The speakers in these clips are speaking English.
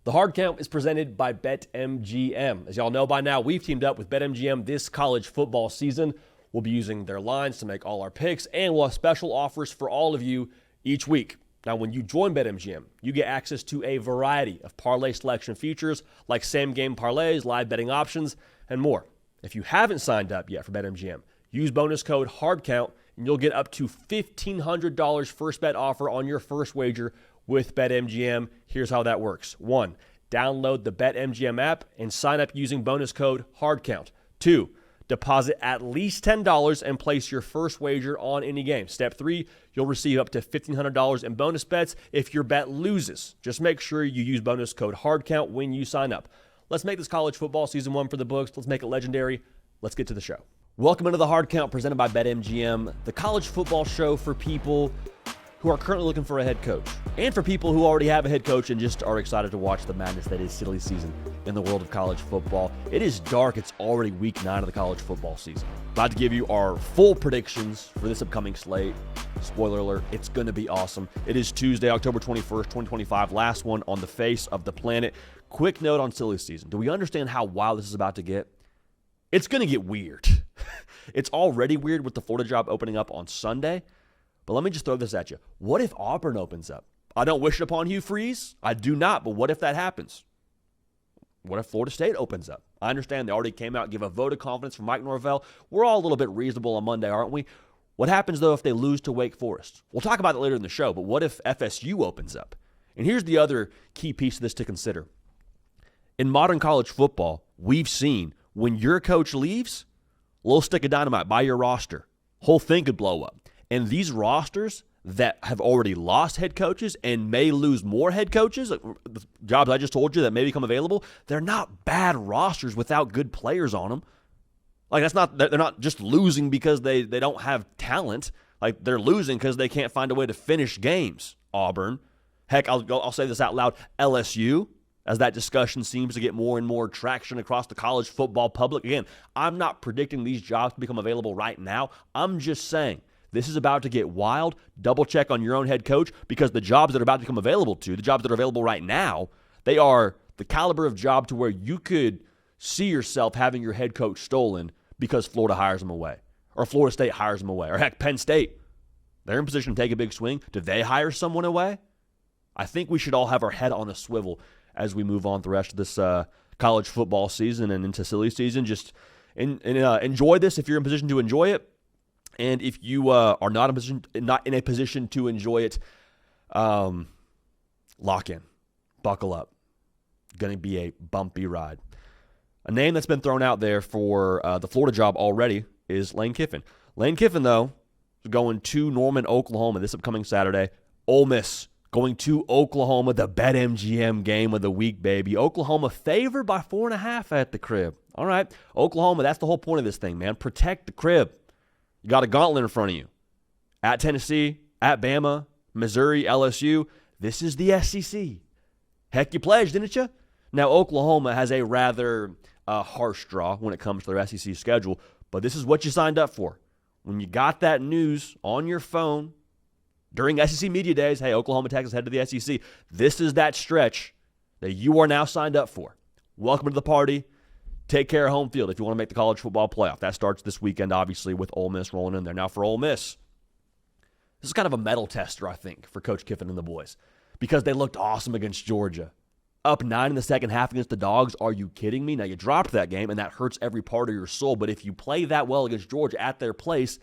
The Hard Count is presented by BetMGM. As y'all know by now, we've teamed up with BetMGM this college football season. We'll be using their lines to make all our picks, and we'll have special offers for all of you each week. Now, when you join BetMGM, you get access to a variety of parlay selection features like same-game parlays, live betting options, and more. If you haven't signed up yet for BetMGM, use bonus code HARDCOUNT, and you'll get up to $1,500 first bet offer on your first wager with BetMGM. Here's how that works. 1, download the BetMGM app and sign up using bonus code HARDCOUNT. 2, deposit at least $10 and place your first wager on any game. Step 3, you'll receive up to $1,500 in bonus bets if your bet loses. Just make sure you use bonus code HARDCOUNT when you sign up. Let's make this college football season 1 for the books. Let's make it legendary. Let's get to the show. Welcome into the Hard Count presented by BetMGM, the college football show for people who are currently looking for a head coach, and for people who already have a head coach and just are excited to watch the madness that is silly season in the world of college football. It is dark. It's already week 9 of the college football season. About to give you our full predictions for this upcoming slate. Spoiler alert, it's going to be awesome. It is Tuesday, October 21st, 2025, last one on the face of the planet. Quick note on silly season. Do we understand how wild this is about to get? It's going to get weird. It's already weird with the Florida job opening up on Sunday. But let me just throw this at you. What if Auburn opens up? I don't wish it upon Hugh Freeze. I do not, but what if that happens? What if Florida State opens up? I understand they already came out and gave a vote of confidence for Mike Norvel. We're all a little bit reasonable on Monday, aren't we? What happens, though, if they lose to Wake Forest? We'll talk about it later in the show, but what if FSU opens up? And here's the other key piece of this to consider. In modern college football, we've seen when your coach leaves, a little stick of dynamite by your roster. Whole thing could blow up. And these rosters that have already lost head coaches and may lose more head coaches, like the jobs I just told you that may become available, they're not bad rosters without good players on them. Like they're not just losing because they don't have talent. Like they're losing because they can't find a way to finish games. Auburn, heck, I'll say this out loud, LSU, as that discussion seems to get more and more traction across the college football public. Again, I'm not predicting these jobs to become available right now. I'm just saying, this is about to get wild. Double check on your own head coach, because the jobs that are about to become available the jobs that are available right now, they are the caliber of job to where you could see yourself having your head coach stolen because Florida hires them away, or Florida State hires them away, or heck, Penn State. They're in position to take a big swing. Do they hire someone away? I think we should all have our head on a swivel as we move on the rest of this college football season and into silly season. Just enjoy this if you're in position to enjoy it. And if you are not in a position to enjoy it, lock in, buckle up. Going to be a bumpy ride. A name that's been thrown out there for the Florida job already is Lane Kiffin. Lane Kiffin, though, is going to Norman, Oklahoma this upcoming Saturday. Ole Miss going to Oklahoma, the BetMGM game of the week, baby. Oklahoma favored by 4.5 at the crib. All right, Oklahoma, that's the whole point of this thing, man. Protect the crib. You got a gauntlet in front of you. At Tennessee, at Bama, Missouri, LSU. This is the SEC. Heck, you pledged, didn't you? Now, Oklahoma has a rather harsh draw when it comes to their SEC schedule, but this is what you signed up for. When you got that news on your phone during SEC Media Days, hey, Oklahoma, Texas, head to the SEC. This is that stretch that you are now signed up for. Welcome to the party. Take care of home field if you want to make the college football playoff. That starts this weekend, obviously, with Ole Miss rolling in there. Now, for Ole Miss, this is kind of a metal tester, I think, for Coach Kiffin and the boys, because they looked awesome against Georgia. Up 9 in the second half against the Dogs. Are you kidding me? Now, you dropped that game, and that hurts every part of your soul. But if you play that well against Georgia at their place,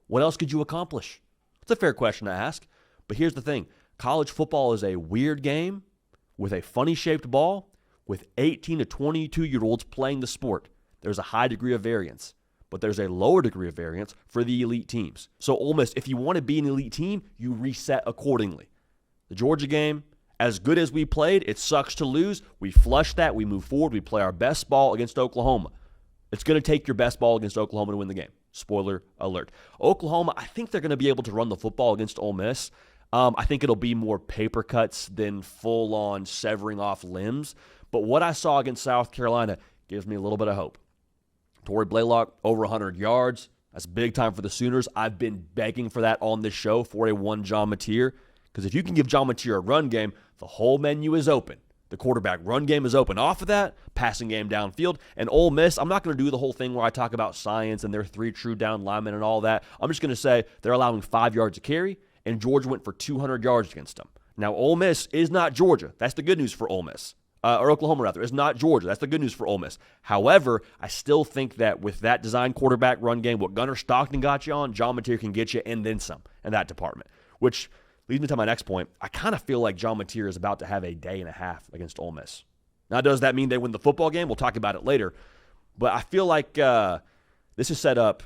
what else could you accomplish? It's a fair question to ask. But here's the thing. College football is a weird game with a funny-shaped ball, with 18 to 22-year-olds playing the sport. There's a high degree of variance, but there's a lower degree of variance for the elite teams. So Ole Miss, if you want to be an elite team, you reset accordingly. The Georgia game, as good as we played, it sucks to lose. We flush that. We move forward. We play our best ball against Oklahoma. It's going to take your best ball against Oklahoma to win the game. Spoiler alert. Oklahoma, I think they're going to be able to run the football against Ole Miss. I think it'll be more paper cuts than full-on severing off limbs. But what I saw against South Carolina gives me a little bit of hope. Torrey Blaylock, over 100 yards. That's big time for the Sooners. I've been begging for that on this show for a one John Mateer. Because if you can give John Mateer a run game, the whole menu is open The quarterback run game is open off of that, passing game downfield. And Ole Miss, I'm not going to do the whole thing where I talk about science and their 3 true down linemen and all that. I'm just going to say they're allowing 5 yards a carry, and Georgia went for 200 yards against them. Now, Ole Miss is not Georgia. That's the good news for Ole Miss. Or Oklahoma, rather. It's not Georgia. That's the good news for Ole Miss. However, I still think that with that design quarterback run game, what Gunnar Stockton got you on, John Mateer can get you and then some in that department, which leads me to my next point. I kind of feel like John Mateer is about to have a day and a half against Ole Miss. Now, does that mean they win the football game? We'll talk about it later. But I feel like this is set up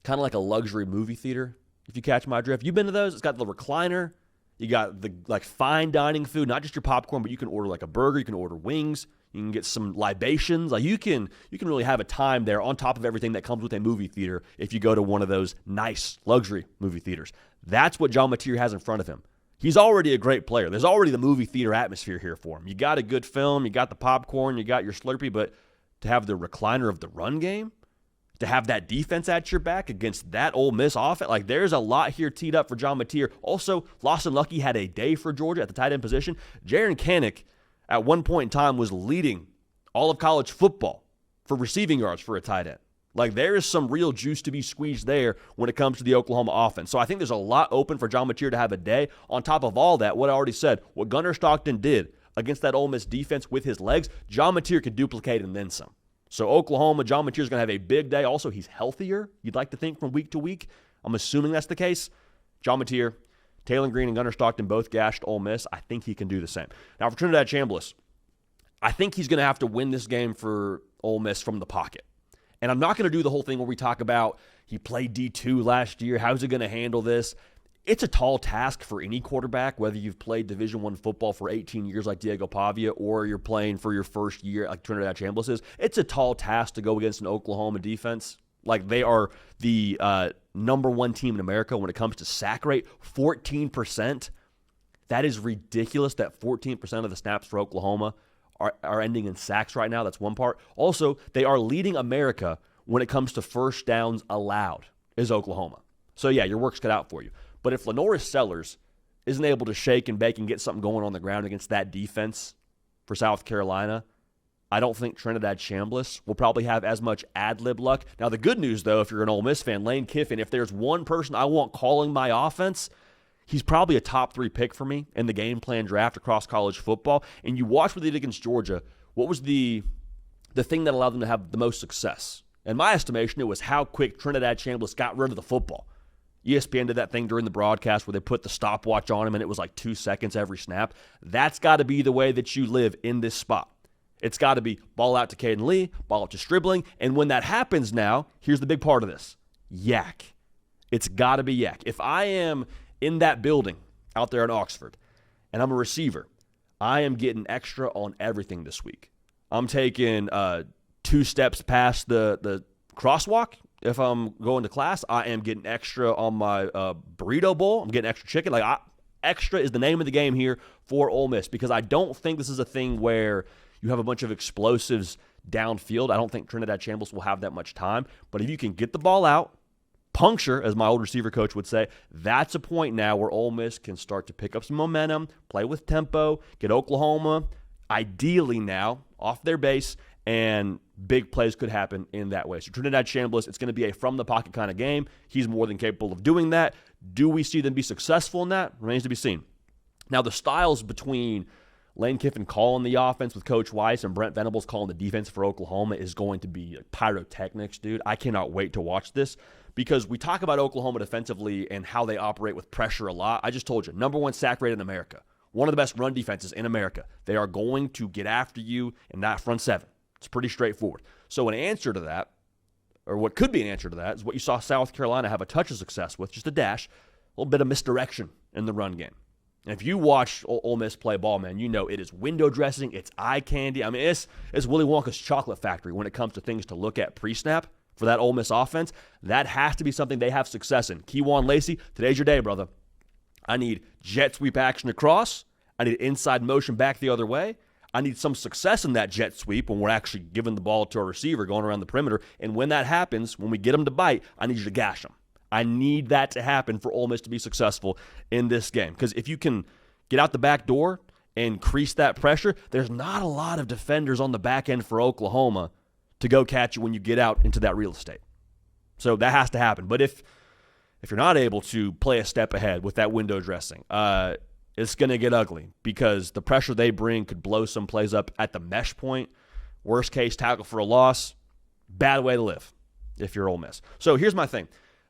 kind of like a luxury movie theater, if you catch my drift. You've been to those? It's got the recliner. You got the fine dining food, not just your popcorn, but you can order like a burger. You can order wings. You can get some libations. Like you can really have a time there on top of everything that comes with a movie theater if you go to one of those nice luxury movie theaters. That's what John Mateer has in front of him. He's already a great player. There's already the movie theater atmosphere here for him. You got a good film. You got the popcorn. You got your Slurpee. But to have the recliner of the run game, to have that defense at your back against that Ole Miss offense, like there's a lot here teed up for John Mateer. Also, Lawson Lucky had a day for Georgia at the tight end position. Jaron Kanik, at one point in time, was leading all of college football for receiving yards for a tight end. Like there is some real juice to be squeezed there when it comes to the Oklahoma offense. So I think there's a lot open for John Mateer to have a day. On top of all that, what I already said, what Gunnar Stockton did against that Ole Miss defense with his legs, John Mateer could duplicate and then some. So Oklahoma, John Mateer is going to have a big day. Also, he's healthier, you'd like to think, from week to week. I'm assuming that's the case. John Mateer, Taylor Green, and Gunnar Stockton both gashed Ole Miss. I think he can do the same. Now, for Trinidad Chambliss, I think he's going to have to win this game for Ole Miss from the pocket. And I'm not going to do the whole thing where we talk about he played D2 last year. How's he going to handle this? It's a tall task for any quarterback, whether you've played Division I football for 18 years like Diego Pavia or you're playing for your first year like Trinidad Chambliss is. It's a tall task to go against an Oklahoma defense. Like they are the number 1 team in America when it comes to sack rate, 14%. That is ridiculous that 14% of the snaps for Oklahoma are ending in sacks right now. That's one part. Also, they are leading America when it comes to first downs allowed is Oklahoma. So, yeah, your work's cut out for you. But if Lenoris Sellers isn't able to shake and bake and get something going on the ground against that defense for South Carolina, I don't think Trinidad Chambliss will probably have as much ad-lib luck. Now, the good news, though, if you're an Ole Miss fan, Lane Kiffin, if there's one person I want calling my offense, he's probably a top 3 pick for me in the game plan draft across college football. And you watch what they did against Georgia. What was the thing that allowed them to have the most success? In my estimation, it was how quick Trinidad Chambliss got rid of the football. ESPN did that thing during the broadcast where they put the stopwatch on him and it was like 2 seconds every snap. That's got to be the way that you live in this spot. It's got to be ball out to Caden Lee, ball out to Stribling. And when that happens now, here's the big part of this. Yak. It's got to be yak. If I am in that building out there in Oxford and I'm a receiver, I am getting extra on everything this week. I'm taking 2 steps past the crosswalk. If I'm going to class, I am getting extra on my burrito bowl. I'm getting extra chicken. Extra is the name of the game here for Ole Miss because I don't think this is a thing where you have a bunch of explosives downfield. I don't think Trinidad Chambliss will have that much time. But if you can get the ball out, puncture, as my old receiver coach would say, that's a point now where Ole Miss can start to pick up some momentum, play with tempo, get Oklahoma, ideally now, off their base, and big plays could happen in that way. So Trinidad Chambliss, it's going to be a from-the-pocket kind of game. He's more than capable of doing that. Do we see them be successful in that? Remains to be seen. Now, the styles between Lane Kiffin calling the offense with Coach Weiss and Brent Venables calling the defense for Oklahoma is going to be pyrotechnics, dude. I cannot wait to watch this because we talk about Oklahoma defensively and how they operate with pressure a lot. I just told you, number 1 sack rate in America. One of the best run defenses in America. They are going to get after you in that front 7. It's pretty straightforward. So an answer to that, or what could be an answer to that, is what you saw South Carolina have a touch of success with, just a dash, a little bit of misdirection in the run game. And if you watch Ole Miss play ball, man, you know it is window dressing, it's eye candy. I mean, it's Willy Wonka's chocolate factory when it comes to things to look at pre-snap for that Ole Miss offense. That has to be something they have success in. Keywan Lacey, today's your day, brother. I need jet sweep action across. I need inside motion back the other way. I need some success in that jet sweep when we're actually giving the ball to a receiver going around the perimeter. And when that happens, when we get them to bite, I need you to gash them. I need that to happen for Ole Miss to be successful in this game. Because if you can get out the back door increase that pressure, there's not a lot of defenders on the back end for Oklahoma to go catch you when you get out into that real estate. So that has to happen. But if you're not able to play a step ahead with that window dressing, it's going to get ugly because the pressure they bring could blow some plays up at the mesh point. Worst case, tackle for a loss. Bad way to live if you're Ole Miss. So here's my thing.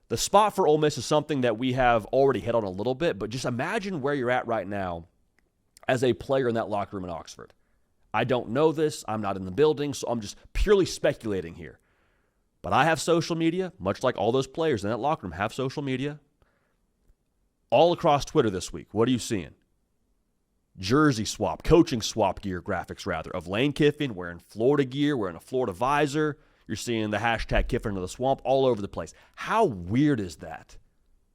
The spot for Ole Miss is something that we have already hit on a little bit, but just imagine where you're at right now as a player in that locker room in Oxford. I don't know this. I'm not in the building, so I'm just purely speculating here. But I have social media, much like all those players in that locker room have social media. All across Twitter this week, what are you seeing? Jersey swap, coaching swap gear graphics, rather, of Lane Kiffin wearing Florida gear, wearing a Florida visor. You're seeing the hashtag Kiffin to the swamp all over the place. How weird is that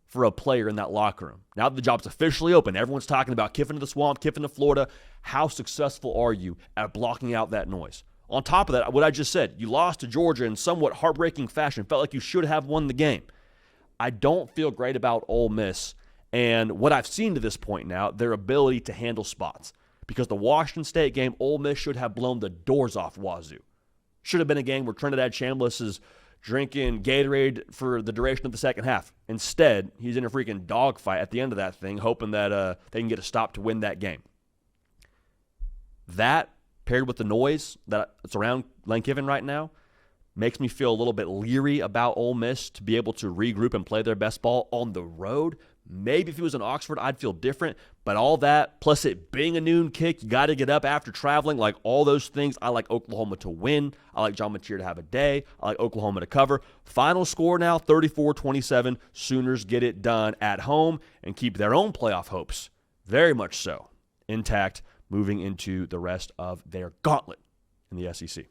for a player in that locker room? Now that the job's officially open, everyone's talking about Kiffin to the swamp, Kiffin to Florida. How successful are you at blocking out that noise? On top of that, what I just said, you lost to Georgia in somewhat heartbreaking fashion. Felt like you should have won the game. I don't feel great about Ole Miss and what I've seen to this point now, their ability to handle spots. Because the Washington State game, Ole Miss should have blown the doors off Wazoo. Should have been a game where Trinidad Chambliss is drinking Gatorade for the duration of the second half. Instead, he's in a freaking dogfight at the end of that thing, hoping that they can get a stop to win that game. That, paired with the noise that's around Lane Kiffin right now, makes me feel a little bit leery about Ole Miss to be able to regroup and play their best ball on the road. Maybe if it was in Oxford, I'd feel different. But all that, plus it being a noon kick, you got to get up after traveling, like all those things. I like Oklahoma to win. I like John Machir to have a day. I like Oklahoma to cover. Final score now, 34-27. Sooners get it done at home and keep their own playoff hopes, very much so, intact, moving into the rest of their gauntlet in the SEC.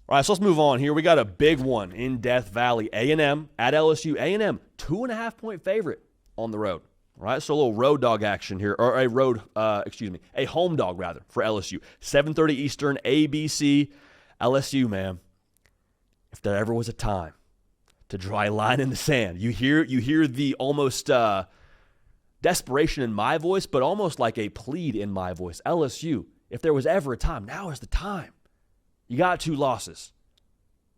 All right, so let's move on here. We got a big one in Death Valley. A&M at LSU. A&M, 2.5-point favorite on the road. All right, so a little road dog action here, or a home dog, rather, for LSU. 7:30 Eastern, ABC. LSU, man, if there ever was a time to draw a line in the sand, you hear the almost desperation in my voice, but almost like a plead in my voice. LSU, if there was ever a time, now is the time. You got 2 losses.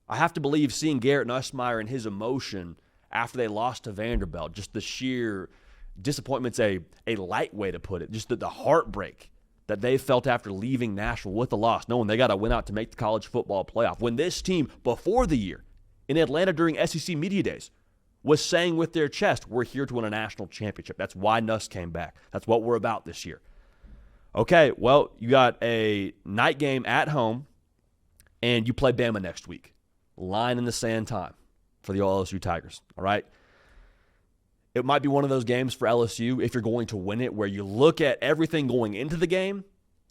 I have to believe seeing Garrett Nussmeier and his emotion after they lost to Vanderbilt, just the sheer disappointment's a light way to put it, just the heartbreak that they felt after leaving Nashville with the loss, knowing they got to win out to make the college football playoff. When this team, before the year, in Atlanta during SEC Media Days, was saying with their chest, we're here to win a national championship. That's why Nuss came back. That's what we're about this year. Okay, well, you got a night game at home, and you play Bama next week. Line in the sand time for the LSU Tigers, all right? It might be one of those games for LSU, if you're going to win it, where you look at everything going into the game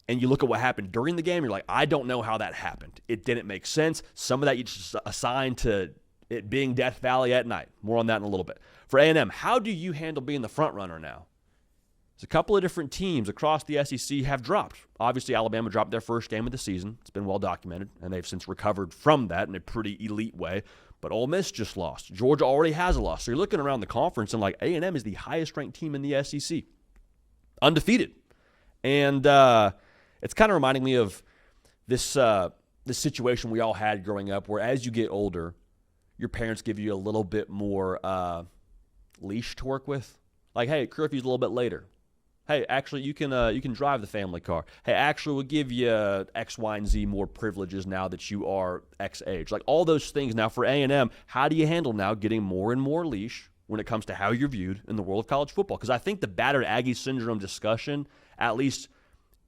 and you look at what happened during the game. You're like, I don't know how that happened. It didn't make sense. Some of that you just assign to it being Death Valley at night. More on that in a little bit. For A&M, how do you handle being the front runner now? There's a couple of different teams across the SEC have dropped. Obviously, Alabama dropped their first game of the season. It's been well documented, and they've since recovered from that in a pretty elite way. But Ole Miss just lost. Georgia already has a loss. So you're looking around the conference, and like A&M is the highest-ranked team in the SEC. Undefeated. And it's kind of reminding me of this situation we all had growing up, where as you get older, your parents give you a little bit more leash to work with. Like, hey, curfew's a little bit later. Hey, actually, you can drive the family car. Hey, actually, we'll give you X, Y, and Z more privileges now that you are X age. Like all those things. Now for A&M, how do you handle now getting more and more leash when it comes to how you're viewed in the world of college football? Because I think the battered Aggie syndrome discussion, at least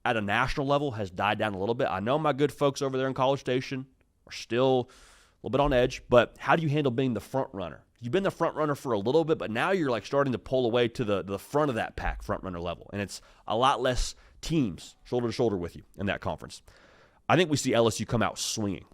at a national level, has died down a little bit. I know my good folks over there in College Station are still a little bit on edge, but how do you handle being the front runner? You've been the front runner for a little bit, but now you're like starting to pull away to the front of that pack, front runner level. And it's a lot less teams shoulder to shoulder with you in that conference. I think we see LSU come out swinging.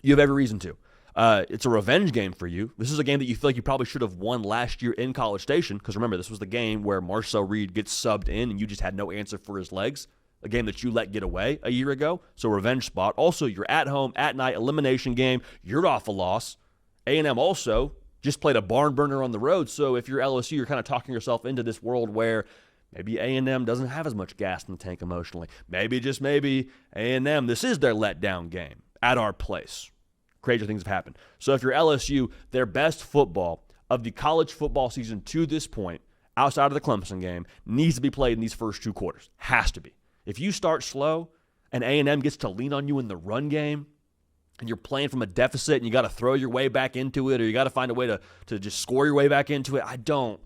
You have every reason to. It's a revenge game for you. This is a game that you feel like you probably should have won last year in College Station, because remember, this was the game where Marcel Reed gets subbed in and you just had no answer for his legs. A game that you let get away a year ago. So revenge spot. Also, you're at home, at night, elimination game. You're off a loss. A&M also just played a barn burner on the road. So if you're LSU, you're kind of talking yourself into this world where Maybe A&M doesn't have as much gas in the tank emotionally. Maybe, just maybe, A&M, this is their letdown game at our place. Crazy things have happened. So if you're LSU, their best football of the college football season to this point, outside of the Clemson game, needs to be played in these first 2 quarters. Has to be. If you start slow and A&M gets to lean on you in the run game, and you're playing from a deficit and you got to throw your way back into it, or you got to find a way to just score your way back into it, I don't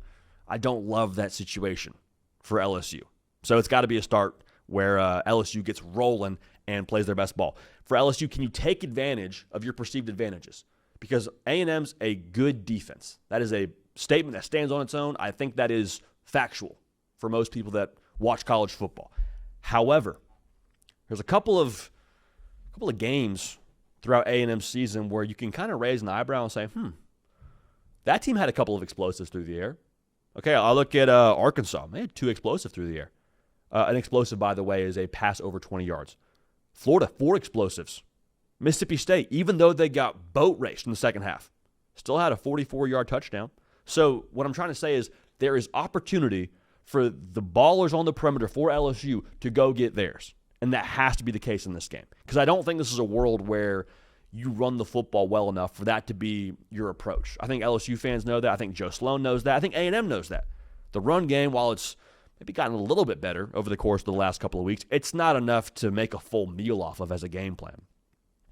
love that situation for LSU. So it's got to be a start where LSU gets rolling and plays their best ball. For LSU, can you take advantage of your perceived advantages? Because A&M's a good defense. That is a statement that stands on its own. I think that is factual for most people that watch college football. However, there's a couple of games throughout A&M's season where you can kind of raise an eyebrow and say, that team had a couple of explosives through the air. Okay, I'll look at Arkansas. They had 2 explosives through the air. An explosive, by the way, is a pass over 20 yards. Florida, 4 explosives. Mississippi State, even though they got boat raced in the second half, still had a 44-yard touchdown. So what I'm trying to say is there is opportunity for the ballers on the perimeter for LSU to go get theirs. And that has to be the case in this game. Because I don't think this is a world where you run the football well enough for that to be your approach. I think LSU fans know that. I think Joe Sloan knows that. I think A&M knows that. The run game, while it's maybe gotten a little bit better over the course of the last couple of weeks, it's not enough to make a full meal off of as a game plan.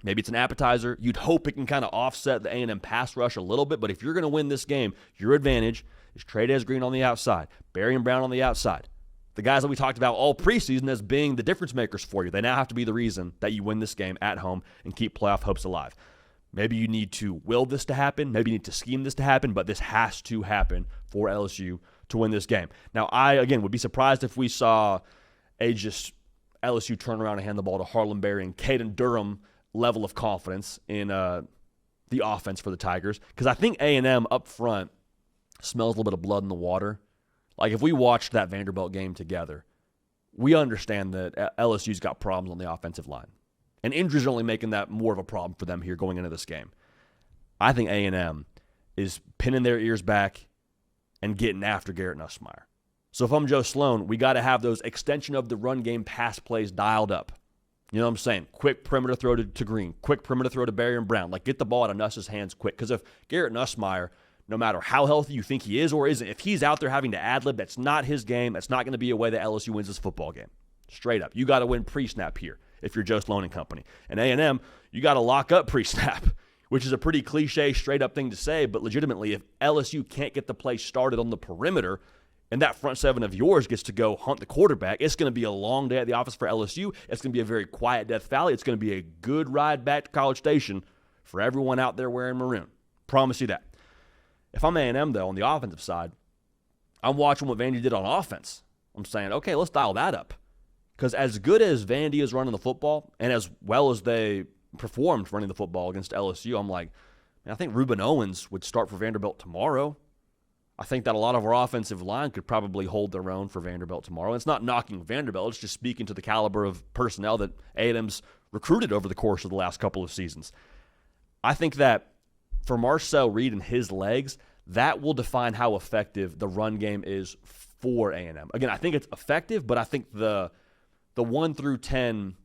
Maybe it's an appetizer. You'd hope it can kind of offset the A&M pass rush a little bit, but if you're going to win this game, your advantage is Trey Green on the outside, Barry and Brown on the outside. The guys that we talked about all preseason as being the difference makers for you. They now have to be the reason that you win this game at home and keep playoff hopes alive. Maybe you need to will this to happen. Maybe you need to scheme this to happen, but this has to happen for LSU to win this game. Now, I, again, would be surprised if we saw a just LSU turn around and hand the ball to Harlem Berry and Caden Durham level of confidence in the offense for the Tigers, because I think A&M up front smells a little bit of blood in the water. Like, if we watched that Vanderbilt game together, we understand that LSU's got problems on the offensive line. And injuries are only making that more of a problem for them here going into this game. I think A&M is pinning their ears back and getting after Garrett Nussmeier. So if I'm Joe Sloan, we got to have those extension of the run game pass plays dialed up. You know what I'm saying? Quick perimeter throw to Green. Quick perimeter throw to Barry and Brown. Like, get the ball out of Nuss's hands quick. Because if Garrett Nussmeier, no matter how healthy you think he is or isn't, if he's out there having to ad-lib, that's not his game. That's not going to be a way that LSU wins this football game. Straight up. You got to win pre-snap here if you're Joe Sloan and company. And A&M, you got to lock up pre-snap, which is a pretty cliche, straight-up thing to say. But legitimately, if LSU can't get the play started on the perimeter and that front seven of yours gets to go hunt the quarterback, it's going to be a long day at the office for LSU. It's going to be a very quiet Death Valley. It's going to be a good ride back to College Station for everyone out there wearing maroon. Promise you that. If I'm A&M, though, on the offensive side, I'm watching what Vandy did on offense. I'm saying, okay, let's dial that up. Because as good as Vandy is running the football, and as well as they performed running the football against LSU, I'm like, man, I think Reuben Owens would start for Vanderbilt tomorrow. I think that a lot of our offensive line could probably hold their own for Vanderbilt tomorrow. And it's not knocking Vanderbilt. It's just speaking to the caliber of personnel that A&M's recruited over the course of the last couple of seasons. I think that for Marcel Reed and his legs, that will define how effective the run game is for A&M. Again, I think it's effective, but I think the 1 through 10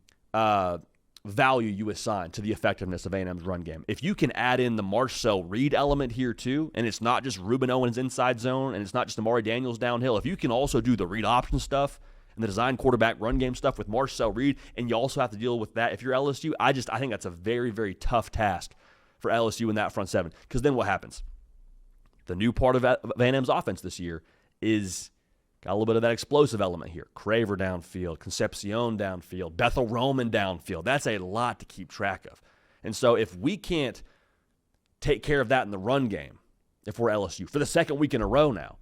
value you assign to the effectiveness of A&M's run game. If you can add in the Marcel Reed element here too, and it's not just Reuben Owens inside zone, and it's not just Amari Daniels downhill, if you can also do the read option stuff and the design quarterback run game stuff with Marcel Reed, and you also have to deal with that if you're LSU, I think that's a very, very tough task for LSU in that front seven. Because then what happens? The new part of A&M's offense this year is got a little bit of that explosive element here. Craver downfield, Concepcion downfield, Bethel Roman downfield. That's a lot to keep track of. And so if we can't take care of that in the run game, if we're LSU, for the second week in a row now,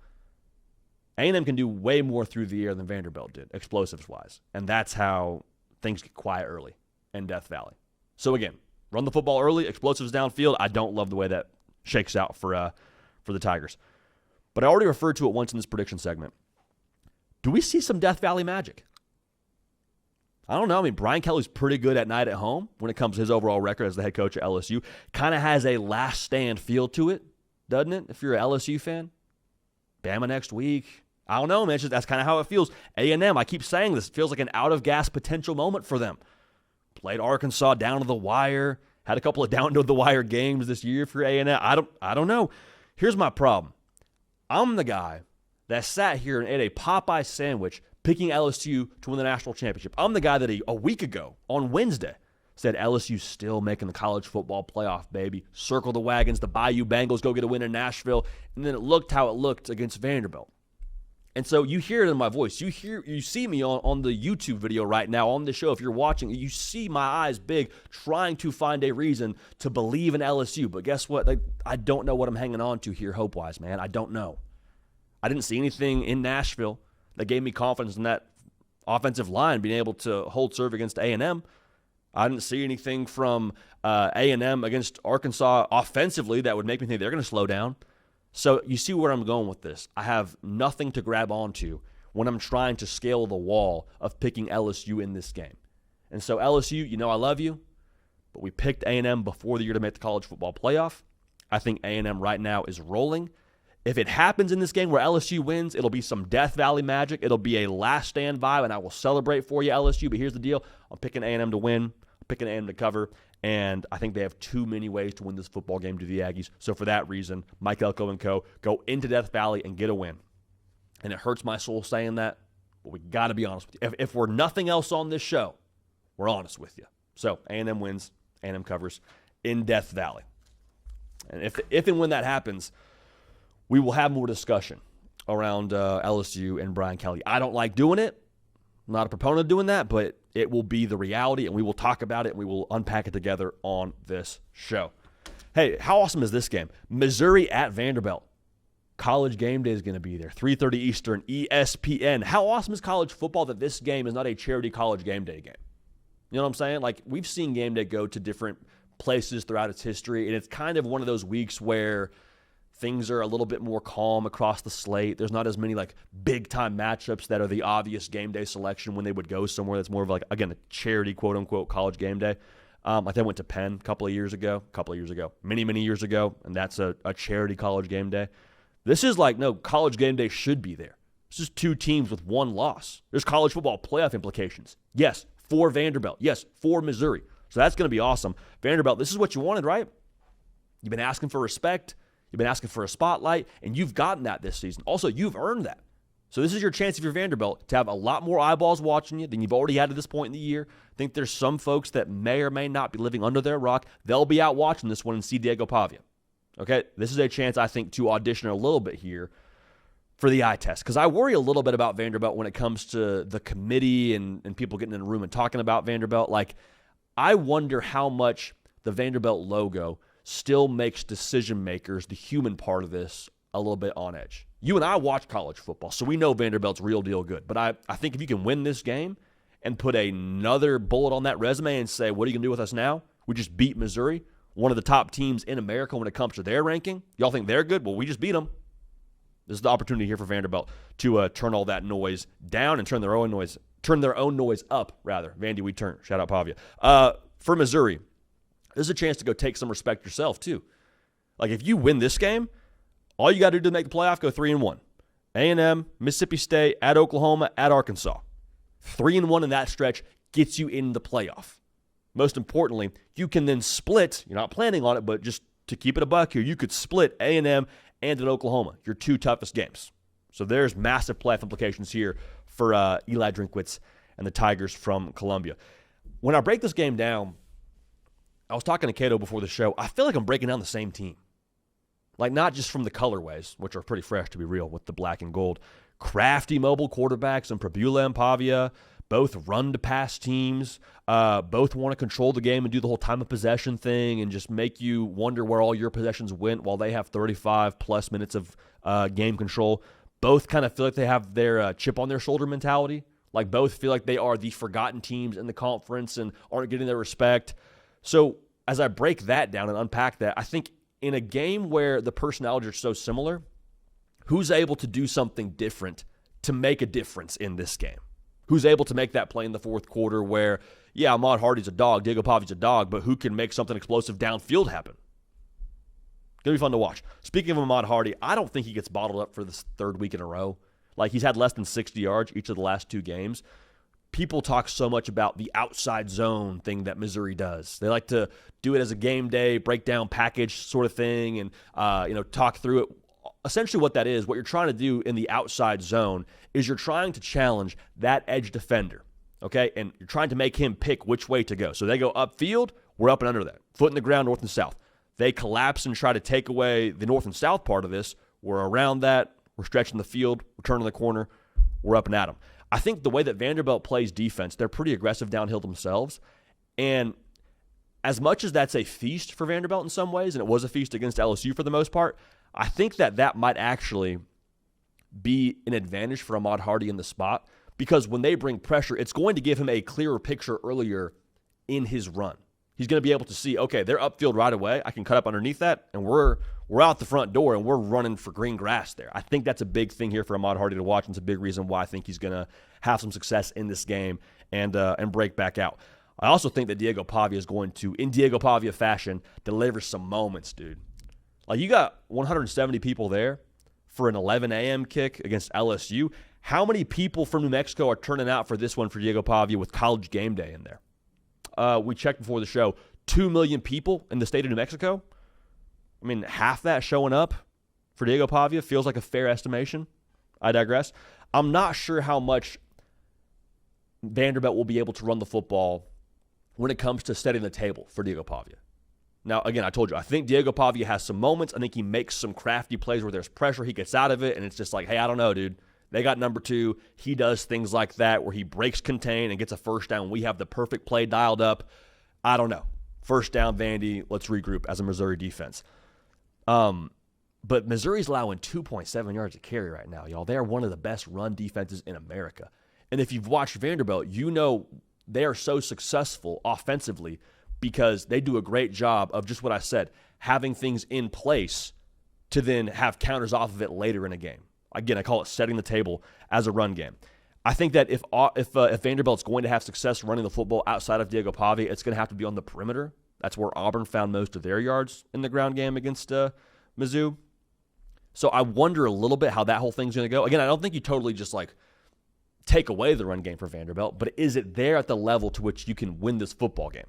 A&M can do way more through the air than Vanderbilt did, explosives-wise. And that's how things get quiet early in Death Valley. So again, run the football early, explosives downfield. I don't love the way that shakes out for the Tigers. But I already referred to it once in this prediction segment. Do we see some Death Valley magic? I don't know. I mean, Brian Kelly's pretty good at night at home when it comes to his overall record as the head coach at LSU. Kind of has a last stand feel to it, doesn't it, if you're an LSU fan? Bama next week, I don't know, man. That's kind of how it feels. A&M, I keep saying this, feels like an out-of-gas potential moment for them. Played Arkansas down to the wire. Had a couple of down-to-the-wire games this year for A&M. I don't know. Here's my problem. I'm the guy that sat here and ate a Popeye sandwich picking LSU to win the national championship. I'm the guy that a week ago on Wednesday said LSU's still making the college football playoff, baby. Circle the wagons, the Bayou Bengals go get a win in Nashville, and then it looked how it looked against Vanderbilt. And so you hear it in my voice. You see me on the YouTube video right now on the show. If you're watching, you see my eyes big trying to find a reason to believe in LSU. But guess what? I don't know what I'm hanging on to here hope-wise, man. I don't know. I didn't see anything in Nashville that gave me confidence in that offensive line being able to hold serve against A&M. I didn't see anything from A&M against Arkansas offensively that would make me think they're going to slow down. So you see where I'm going with this. I have nothing to grab onto when I'm trying to scale the wall of picking LSU in this game. And so LSU, you know I love you, but we picked A&M before the year to make the college football playoff. I think A&M right now is rolling. If it happens in this game where LSU wins, it'll be some Death Valley magic. It'll be a last stand vibe, and I will celebrate for you, LSU. But here's the deal. I'm picking A&M to win. I'm picking A&M to cover. And I think they have too many ways to win this football game to the Aggies. So for that reason, Mike Elko and co. go into Death Valley and get a win. And it hurts my soul saying that, but we got to be honest with you. If we're nothing else on this show, we're honest with you. So A&M wins, A&M covers in Death Valley. And if and when that happens, we will have more discussion around LSU and Brian Kelly. I don't like doing it. I'm not a proponent of doing that, but it will be the reality, and we will talk about it, and we will unpack it together on this show. Hey, how awesome is this game? Missouri at Vanderbilt. College game day is going to be there. 3:30 Eastern, ESPN. How awesome is college football that this game is not a charity college game day game? You know what I'm saying? Like, we've seen game day go to different places throughout its history, and it's kind of one of those weeks where things are a little bit more calm across the slate. There's not as many like big-time matchups that are the obvious game day selection when they would go somewhere that's more of like, again, a charity, quote-unquote, college game day. Like they went to Penn many years ago, and that's a charity college game day. This is like, no, college game day should be there. This is two teams with one loss. There's college football playoff implications. Yes, for Vanderbilt. Yes, for Missouri. So that's going to be awesome. Vanderbilt, this is what you wanted, right? You've been asking for respect. You've been asking for a spotlight, and you've gotten that this season. Also, you've earned that. So this is your chance, if you're Vanderbilt, to have a lot more eyeballs watching you than you've already had at this point in the year. I think there's some folks that may or may not be living under their rock. They'll be out watching this one and see Diego Pavia. Okay? This is a chance, I think, to audition a little bit here for the eye test. Because I worry a little bit about Vanderbilt when it comes to the committee and people getting in a room and talking about Vanderbilt. Like, I wonder how much the Vanderbilt logo still makes decision makers, the human part of this, a little bit on edge. You and I watch college football, so we know Vanderbilt's real deal good. But I think if you can win this game and put another bullet on that resume and say, what are you going to do with us now? We just beat Missouri, one of the top teams in America when it comes to their ranking. Y'all think they're good? Well, we just beat them. This is the opportunity here for Vanderbilt to turn all that noise down and turn their own noise up, rather. Vandy, we turn. Shout out Pavia. For Missouri, this is a chance to go take some respect yourself, too. Like, if you win this game, all you got to do to make the playoff, go 3-1. A&M, Mississippi State, at Oklahoma, at Arkansas. 3-1 in that stretch gets you in the playoff. Most importantly, you can then split. You're not planning on it, but just to keep it a buck here, you could split A&M and at Oklahoma, your two toughest games. So there's massive playoff implications here for Eli Drinkwitz and the Tigers from Columbia. When I break this game down, I was talking to Cato before the show. I feel like I'm breaking down the same team. Like, not just from the colorways, which are pretty fresh, to be real, with the black and gold. Crafty mobile quarterbacks and Prabula and Pavia, both run-to-pass teams, both want to control the game and do the whole time of possession thing and just make you wonder where all your possessions went while they have 35-plus minutes of game control. Both kind of feel like they have their chip on their shoulder mentality. Like, both feel like they are the forgotten teams in the conference and aren't getting their respect. So as I break that down and unpack that, I think in a game where the personalities are so similar, who's able to do something different to make a difference in this game? Who's able to make that play in the fourth quarter where, yeah, Ahmad Hardy's a dog, Diego Pavi's a dog, but who can make something explosive downfield happen? Going to be fun to watch. Speaking of Ahmad Hardy, I don't think he gets bottled up for this third week in a row. Like, he's had less than 60 yards each of the last 2 games. People talk so much about the outside zone thing that Missouri does. They like to do it as a game day, breakdown package sort of thing, and talk through it. Essentially what that is, what you're trying to do in the outside zone is you're trying to challenge that edge defender, okay? And you're trying to make him pick which way to go. So they go upfield, we're up and under that. Foot in the ground, north and south. They collapse and try to take away the north and south part of this. We're around that. We're stretching the field. We're turning the corner. We're up and at them. I think the way that Vanderbilt plays defense, they're pretty aggressive downhill themselves. And as much as that's a feast for Vanderbilt in some ways, and it was a feast against LSU for the most part, I think that might actually be an advantage for Ahmad Hardy in the spot, because when they bring pressure, it's going to give him a clearer picture earlier in his run. He's going to be able to see, okay, they're upfield right away. I can cut up underneath that, and we're out the front door, and we're running for green grass there. I think that's a big thing here for Ahmad Hardy to watch, and it's a big reason why I think he's going to have some success in this game and break back out. I also think that Diego Pavia is going to, in Diego Pavia fashion, deliver some moments, dude. Like, you got 170 people there for an 11 a.m. kick against LSU. How many people from New Mexico are turning out for this one for Diego Pavia with College Game Day in there? We checked before the show, 2 million people in the state of New Mexico. I mean, half that showing up for Diego Pavia feels like a fair estimation. I digress. I'm not sure how much Vanderbilt will be able to run the football when it comes to setting the table for Diego Pavia. Now, again, I told you, I think Diego Pavia has some moments. I think he makes some crafty plays where there's pressure. He gets out of it, and it's just like, hey, I don't know, dude. They got number 2. He does things like that where he breaks contain and gets a first down. We have the perfect play dialed up. I don't know. First down, Vandy. Let's regroup as a Missouri defense. But Missouri's allowing 2.7 yards a carry right now, y'all. They are one of the best run defenses in America. And if you've watched Vanderbilt, you know they are so successful offensively because they do a great job of just what I said, having things in place to then have counters off of it later in a game. Again, I call it setting the table as a run game. I think that if Vanderbilt's going to have success running the football outside of Diego Pavia, it's going to have to be on the perimeter. That's where Auburn found most of their yards in the ground game against Mizzou. So I wonder a little bit how that whole thing's going to go. Again, I don't think you totally just like take away the run game for Vanderbilt, but is it there at the level to which you can win this football game?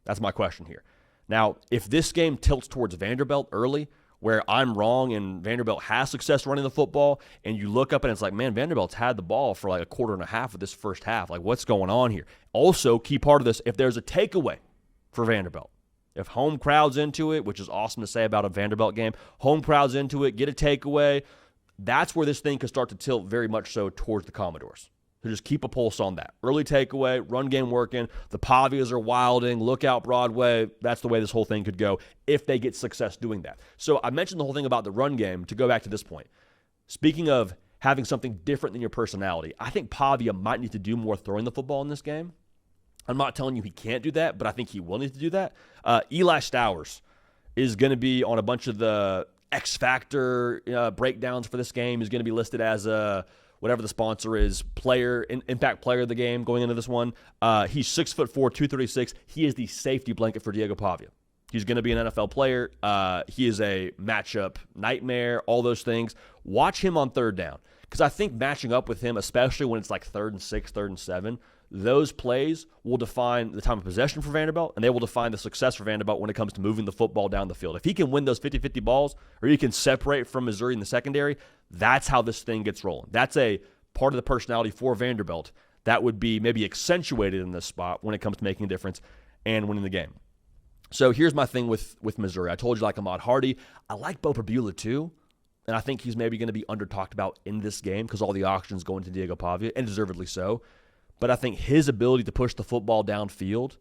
That's my question here. Now, if this game tilts towards Vanderbilt early, where I'm wrong and Vanderbilt has success running the football, and you look up and it's like, man, Vanderbilt's had the ball for like a quarter and a half of this first half. Like, what's going on here? Also, key part of this, if there's a takeaway for Vanderbilt, if home crowd's into it, which is awesome to say about a Vanderbilt game, home crowd's into it, get a takeaway, that's where this thing could start to tilt very much so towards the Commodores. So just keep a pulse on that. Early takeaway, run game working, the Pavias are wilding, look out Broadway. That's the way this whole thing could go if they get success doing that. So I mentioned the whole thing about the run game to go back to this point. Speaking of having something different than your personality, I think Pavia might need to do more throwing the football in this game. I'm not telling you he can't do that, but I think he will need to do that. Eli Stowers is going to be on a bunch of the X Factor breakdowns for this game. He's going to be listed as a whatever the sponsor is, impact player of the game going into this one. He's 6'4", 236. He is the safety blanket for Diego Pavia. He's going to be an NFL player. He is a matchup nightmare, all those things. Watch him on third down, because I think matching up with him, especially when it's like 3rd and 6, 3rd and 7, those plays will define the time of possession for Vanderbilt, and they will define the success for Vanderbilt when it comes to moving the football down the field. If he can win those 50-50 balls, or he can separate from Missouri in the secondary, that's how this thing gets rolling. That's a part of the personality for Vanderbilt that would be maybe accentuated in this spot when it comes to making a difference and winning the game. So here's my thing with Missouri. I told you I like Ahmad Hardy. I like Bo Perbula too, and I think he's maybe going to be under-talked about in this game because all the auctions go into Diego Pavia, and deservedly so. But I think his ability to push the football downfield,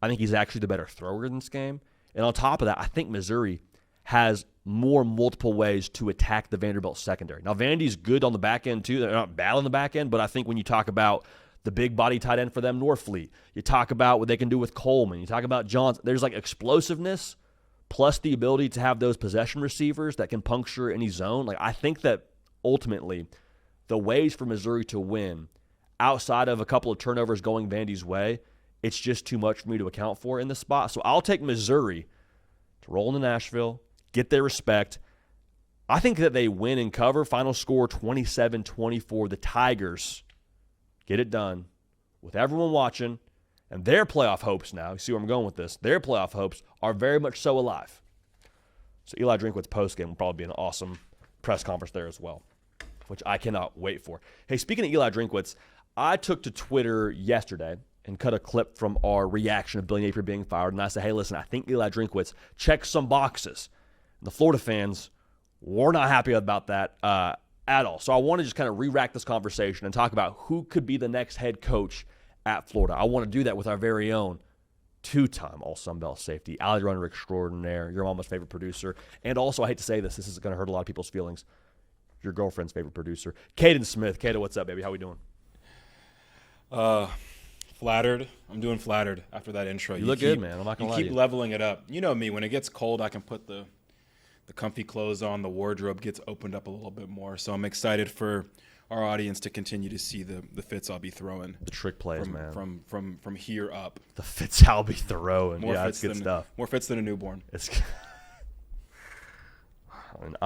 I think he's actually the better thrower in this game. And on top of that, I think Missouri has more multiple ways to attack the Vanderbilt secondary. Now, Vandy's good on the back end too. They're not bad on the back end, but I think when you talk about the big body tight end for them, Norfleet, you talk about what they can do with Coleman, you talk about Johnson, there's like explosiveness plus the ability to have those possession receivers that can puncture any zone. Like, I think that ultimately the ways for Missouri to win outside of a couple of turnovers going Vandy's way, it's just too much for me to account for in this spot. So I'll take Missouri to roll into Nashville, get their respect. I think that they win and cover. Final score 27-24. The Tigers get it done with everyone watching, and their playoff hopes now, you see where I'm going with this, their playoff hopes are very much so alive. So Eli Drinkwitz postgame will probably be an awesome press conference there as well, which I cannot wait for. Hey, speaking of Eli Drinkwitz, I took to Twitter yesterday and cut a clip from our reaction of Billy Napier being fired, and I said, hey, listen, I think Eli Drinkwitz checks some boxes. And the Florida fans were not happy about that at all. So I want to just kind of re-rack this conversation and talk about who could be the next head coach at Florida. I want to do that with our very own two-time All-Sun Belt safety, alley runner extraordinaire, your mama's favorite producer, and also, I hate to say this is going to hurt a lot of people's feelings, your girlfriend's favorite producer, Caden Smith. Caden, what's up, baby? How we doing? Flattered. I'm doing flattered after that intro. You look good, man. I'm not going to lie to you. You keep leveling it up. You know me. When it gets cold, I can put the comfy clothes on. The wardrobe gets opened up a little bit more. So I'm excited for our audience to continue to see the fits I'll be throwing. The trick plays, man. From here up. The fits I'll be throwing. Yeah, that's good stuff. More fits than a newborn. I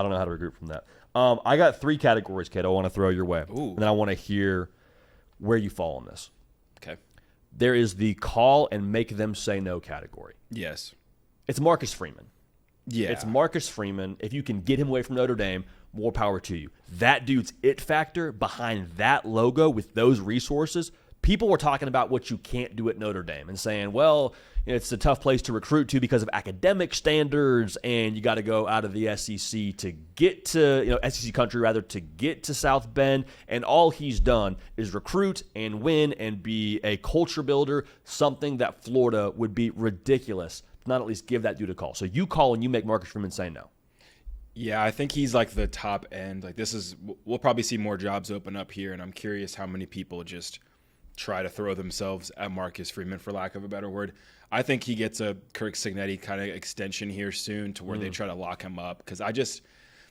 don't know how to regroup from that. I got 3 categories, kid, I want to throw your way. Ooh. And then I want to hear where you fall on this. Okay. There is the call and make them say no category. Yes. It's Marcus Freeman. Yeah. It's Marcus Freeman. If you can get him away from Notre Dame, more power to you. That dude's it factor behind that logo with those resources. People were talking about what you can't do at Notre Dame and saying, well, it's a tough place to recruit to because of academic standards, and you got to go out of the SEC to get to, SEC country rather, to get to South Bend. And all he's done is recruit and win and be a culture builder, something that Florida would be ridiculous to not at least give that dude a call. So you call and you make Marcus Freeman say no. Yeah, I think he's like the top end. Like we'll probably see more jobs open up here, and I'm curious how many people just try to throw themselves at Marcus Freeman, for lack of a better word. I think he gets a Kirk Cignetti kind of extension here soon to where they try to lock him up. Because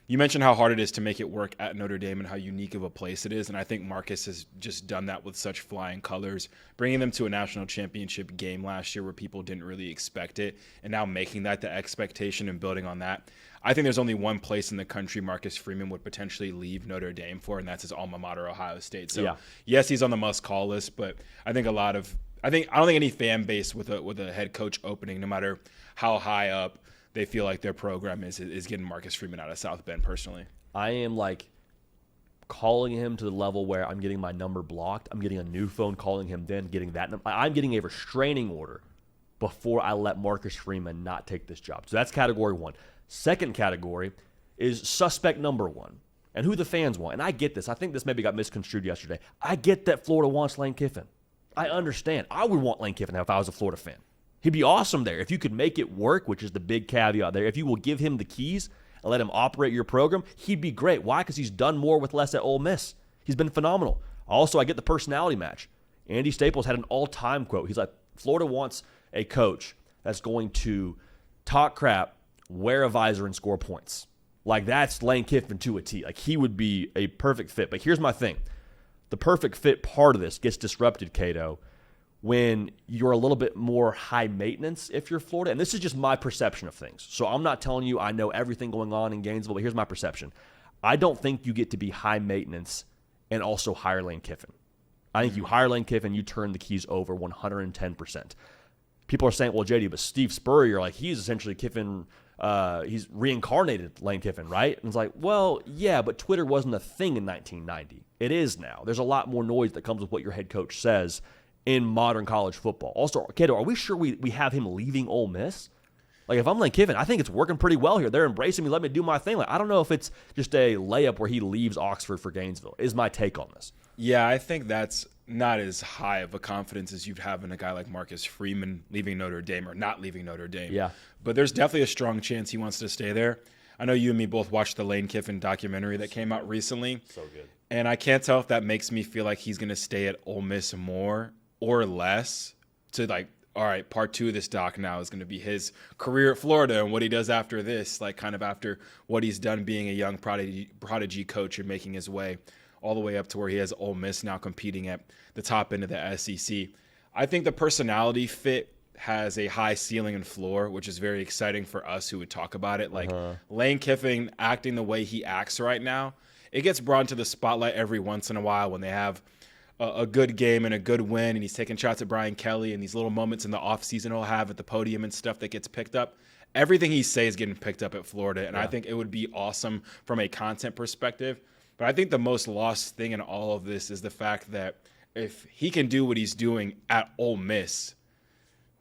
you mentioned how hard it is to make it work at Notre Dame and how unique of a place it is. And I think Marcus has just done that with such flying colors, bringing them to a national championship game last year where people didn't really expect it, and now making that the expectation and building on that. I think there's only one place in the country Marcus Freeman would potentially leave Notre Dame for, and that's his alma mater, Ohio State. So, Yes, he's on the must-call list, but I think I don't think any fan base with a head coach opening, no matter how high up they feel like their program is getting Marcus Freeman out of South Bend personally. I am calling him to the level where I'm getting my number blocked. I'm getting a new phone calling him then, getting that number. I'm getting a restraining order before I let Marcus Freeman not take this job. So that's category 1. Second category is suspect number 1 and who the fans want. And I get this. I think this maybe got misconstrued yesterday. I get that Florida wants Lane Kiffin. I understand. I would want Lane Kiffin if I was a Florida fan. He'd be awesome there. If you could make it work, which is the big caveat there, if you will give him the keys and let him operate your program, he'd be great. Why? Because he's done more with less at Ole Miss. He's been phenomenal. Also, I get the personality match. Andy Staples had an all-time quote. He's like, Florida wants a coach that's going to talk crap, wear a visor, and score points. That's Lane Kiffin to a T. He would be a perfect fit. But here's my thing. The perfect fit part of this gets disrupted, Cato, when you're a little bit more high maintenance if you're Florida. And this is just my perception of things. So I'm not telling you I know everything going on in Gainesville, but here's my perception. I don't think you get to be high maintenance and also hire Lane Kiffin. I think you hire Lane Kiffin, you turn the keys over 110%. People are saying, well, JD, but Steve Spurrier, he's essentially Kiffin, he's reincarnated Lane Kiffin, right? And it's like, well, yeah, but Twitter wasn't a thing in 1990. It is now. There's a lot more noise that comes with what your head coach says in modern college football. Also, Cato, are we sure we have him leaving Ole Miss? If I'm Lane Kiffin, I think it's working pretty well here. They're embracing me, let me do my thing. I don't know if it's just a layup where he leaves Oxford for Gainesville, is my take on this. Yeah, I think that's not as high of a confidence as you'd have in a guy like Marcus Freeman leaving Notre Dame or not leaving Notre Dame. Yeah. But there's definitely a strong chance he wants to stay there. I know you and me both watched the Lane Kiffin documentary that came out recently. So good. And I can't tell if that makes me feel like he's going to stay at Ole Miss more or less to all right, part 2 of this doc now is going to be his career at Florida and what he does after this, kind of after what he's done being a young prodigy coach and making his way all the way up to where he has Ole Miss now competing at the top end of the SEC. I think the personality fit has a high ceiling and floor, which is very exciting for us who would talk about it. Like Lane Kiffin acting the way he acts right now, it gets brought into the spotlight every once in a while when they have a good game and a good win, and he's taking shots at Brian Kelly and these little moments in the offseason he'll have at the podium and stuff that gets picked up. Everything he says is getting picked up at Florida, and I think it would be awesome from a content perspective. But I think the most lost thing in all of this is the fact that if he can do what he's doing at Ole Miss,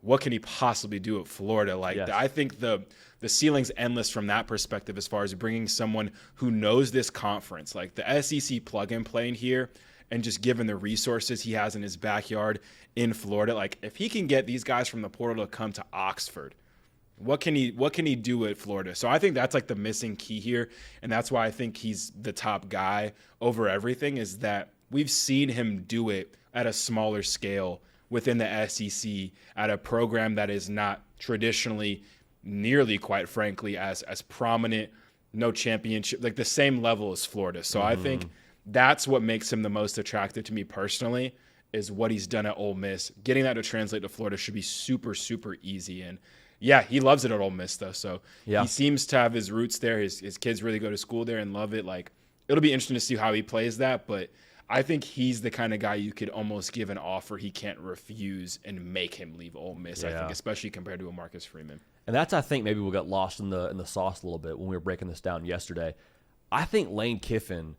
what can he possibly do at Florida? I think the ceiling's endless from that perspective as far as bringing someone who knows this conference. Like the SEC plug-and play in here, and just given the resources he has in his backyard in Florida, like if he can get these guys from the portal to come to Oxford, what can he do at Florida? So I think that's like the missing key here, and that's why I think he's the top guy over everything, is that we've seen him do it at a smaller scale within the SEC at a program that is not traditionally nearly, quite frankly, as prominent, no championship, like the same level as Florida. So I think that's what makes him the most attractive to me personally, is what he's done at Ole Miss. Getting that to translate to Florida should be super, super easy. And yeah, he loves it at Ole Miss though. So he seems to have his roots there. His kids really go to school there and love it. Like, it'll be interesting to see how he plays that, but I think he's the kind of guy you could almost give an offer he can't refuse and make him leave Ole Miss, I think, especially compared to a Marcus Freeman. And that's, I think, maybe we got lost in the sauce a little bit when we were breaking this down yesterday. I think Lane Kiffin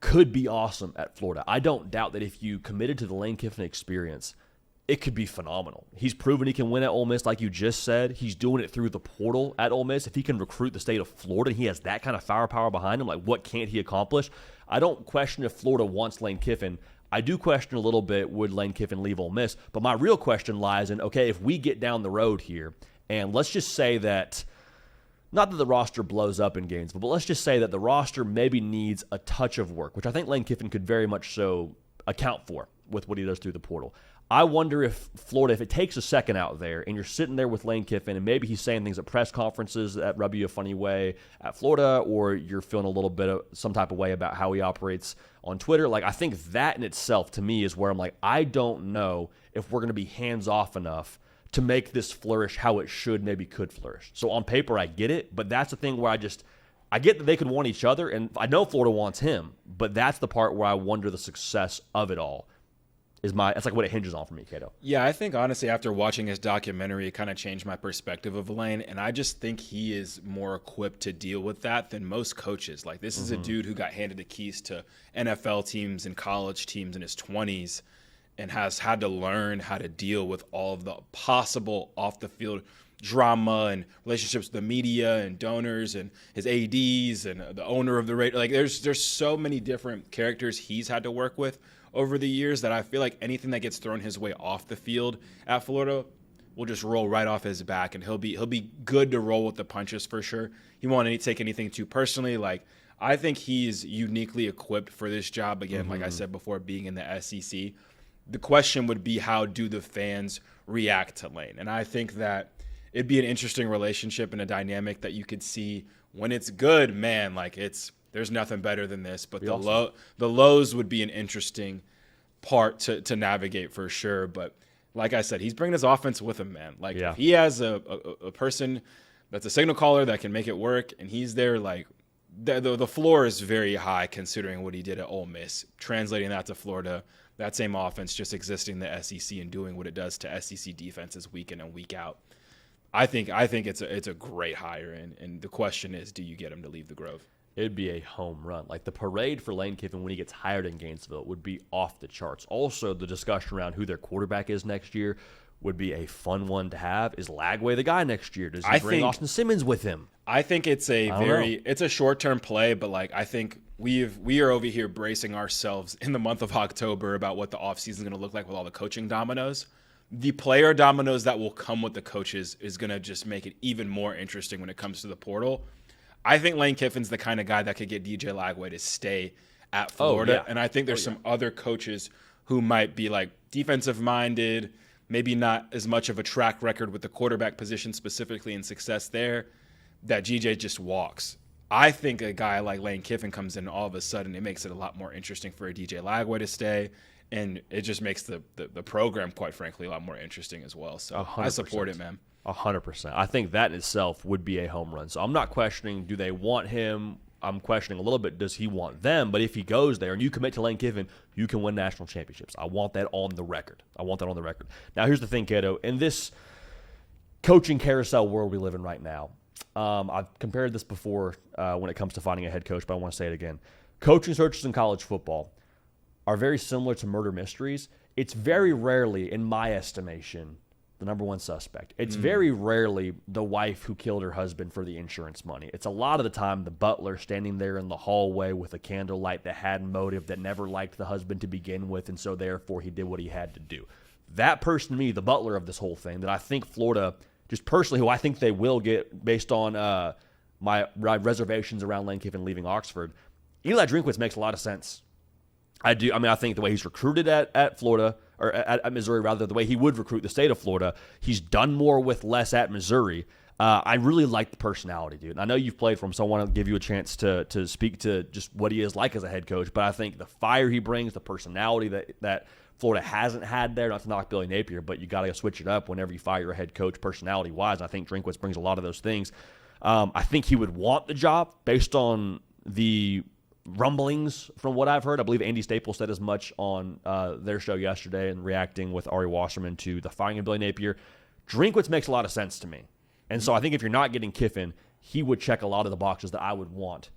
could be awesome at Florida. I don't doubt that if you committed to the Lane Kiffin experience, it could be phenomenal. He's proven he can win at Ole Miss, like you just said. He's doing it through the portal at Ole Miss. If he can recruit the state of Florida, and he has that kind of firepower behind him, like what can't he accomplish? I don't question if Florida wants Lane Kiffin. I do question a little bit, would Lane Kiffin leave Ole Miss? But my real question lies in, okay, if we get down the road here, and let's just say that, not that the roster blows up in Gainesville, but let's just say that the roster maybe needs a touch of work, which I think Lane Kiffin could very much so account for with what he does through the portal. I wonder if Florida, if it takes a second out there and you're sitting there with Lane Kiffin and maybe he's saying things at press conferences that rub you a funny way at Florida, or you're feeling a little bit of some type of way about how he operates on Twitter, like I think that in itself to me is where I'm like, I don't know if we're going to be hands-off enough to make this flourish how it maybe could flourish. So on paper, I get it, but that's the thing where I get that they could want each other, and I know Florida wants him, but that's the part where I wonder the success of it all. That's like what it hinges on for me, Cato. Yeah, I think honestly after watching his documentary, it kind of changed my perspective of Lane, and I just think he is more equipped to deal with that than most coaches. Like, this is a dude who got handed the keys to NFL teams and college teams in his 20s and has had to learn how to deal with all of the possible off-the-field drama and relationships with the media and donors and his ADs and the owner of the Raiders. Like, there's so many different characters he's had to work with over the years that I feel like anything that gets thrown his way off the field at Florida will just roll right off his back, and he'll be good to roll with the punches for sure. He won't take anything too personally. Like, I think he's uniquely equipped for this job. Again, like I said before, being in the SEC. The question would be, how do the fans react to Lane? And I think that it'd be an interesting relationship and a dynamic that you could see when it's good. Man, like there's nothing better than this. But the lows would be an interesting part to navigate for sure. But like I said, he's bringing his offense with him, man. Like if he has a person that's a signal caller that can make it work, and he's there, like the floor is very high considering what he did at Ole Miss. Translating that to Florida, that same offense just existing in the SEC and doing what it does to SEC defenses week in and week out. I think it's a great hire, and the question is, do you get him to leave the Grove? It'd be a home run. Like the parade for Lane Kiffin when he gets hired in Gainesville would be off the charts. Also, the discussion around who their quarterback is next year would be a fun one to have. Is Lagway the guy next year? Does he bring Austin Simmons with him? I think it's it's a short-term play, but like I think we are over here bracing ourselves in the month of October about what the offseason is going to look like with all the coaching dominoes. The player dominoes that will come with the coaches is going to just make it even more interesting when it comes to the portal. I think Lane Kiffin's the kind of guy that could get DJ Lagway to stay at Florida. And I think there's some other coaches who might be like defensive-minded, maybe not as much of a track record with the quarterback position specifically and success there, that GJ just walks. I think a guy like Lane Kiffin comes in, and all of a sudden it makes it a lot more interesting for a DJ Lagway to stay. and it just makes the program, quite frankly, a lot more interesting as well. So 100%. I support it, man. 100%. I think that in itself would be a home run. So I'm not questioning, do they want him? I'm questioning a little bit, does he want them? But if he goes there and you commit to Lane Kiffin, you can win national championships. I want that on the record. Now, here's the thing, Kato. In this coaching carousel world we live in right now, I've compared this before when it comes to finding a head coach, but I want to say it again. Coaching searches in college football are very similar to murder mysteries. It's very rarely, in my estimation, the number one suspect. It's very rarely the wife who killed her husband for the insurance money. It's a lot of the time the butler standing there in the hallway with a candlelight that had motive, that never liked the husband to begin with, and so therefore he did what he had to do. That person, to me, the butler of this whole thing, that I think Florida, just personally, who I think they will get based on my reservations around Lane Kiffin leaving Oxford, Eli Drinkwitz makes a lot of sense. I do. I mean, I think the way he's recruited at Florida, or at Missouri, rather, the way he would recruit the state of Florida, he's done more with less at Missouri. I really like the personality, dude. And I know you've played for him, so I want to give you a chance to speak to just what he is like as a head coach. But I think the fire he brings, the personality that Florida hasn't had there, not to knock Billy Napier, but you got to switch it up whenever you fire a head coach personality-wise. I think Drinkwitz brings a lot of those things. I think he would want the job based on the rumblings from what I've heard. I believe Andy Staples said as much on their show yesterday and reacting with Ari Wasserman to the firing of Billy Napier. Drinkwitz makes a lot of sense to me. And so I think if you're not getting Kiffin, he would check a lot of the boxes that I would want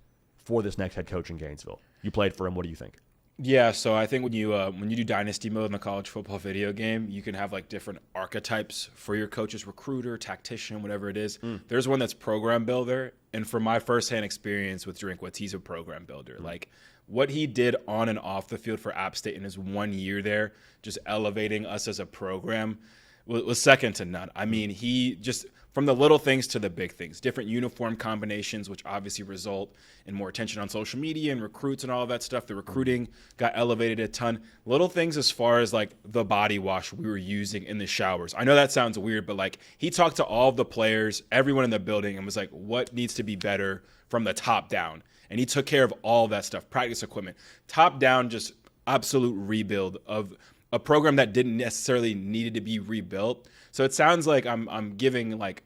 for this next head coach in Gainesville. You played for him. What do you think? Yeah, so I think when you do dynasty mode in the college football video game, you can have like different archetypes for your coaches, recruiter, tactician, whatever it is. There's one that's program builder, and from my firsthand experience with Drinkwitz, he's a program builder. Like what he did on and off the field for App State in his 1 year there, just elevating us as a program, was second to none. I mean, he just, from the little things to the big things, different uniform combinations, which obviously result in more attention on social media and recruits and all of that stuff. The recruiting got elevated a ton. Little things as far as like the body wash we were using in the showers. I know that sounds weird, but like he talked to all of the players, everyone in the building, and was like, what needs to be better from the top down? And he took care of all that stuff, practice equipment, top down, just absolute rebuild of a program that didn't necessarily needed to be rebuilt. So it sounds like I'm giving like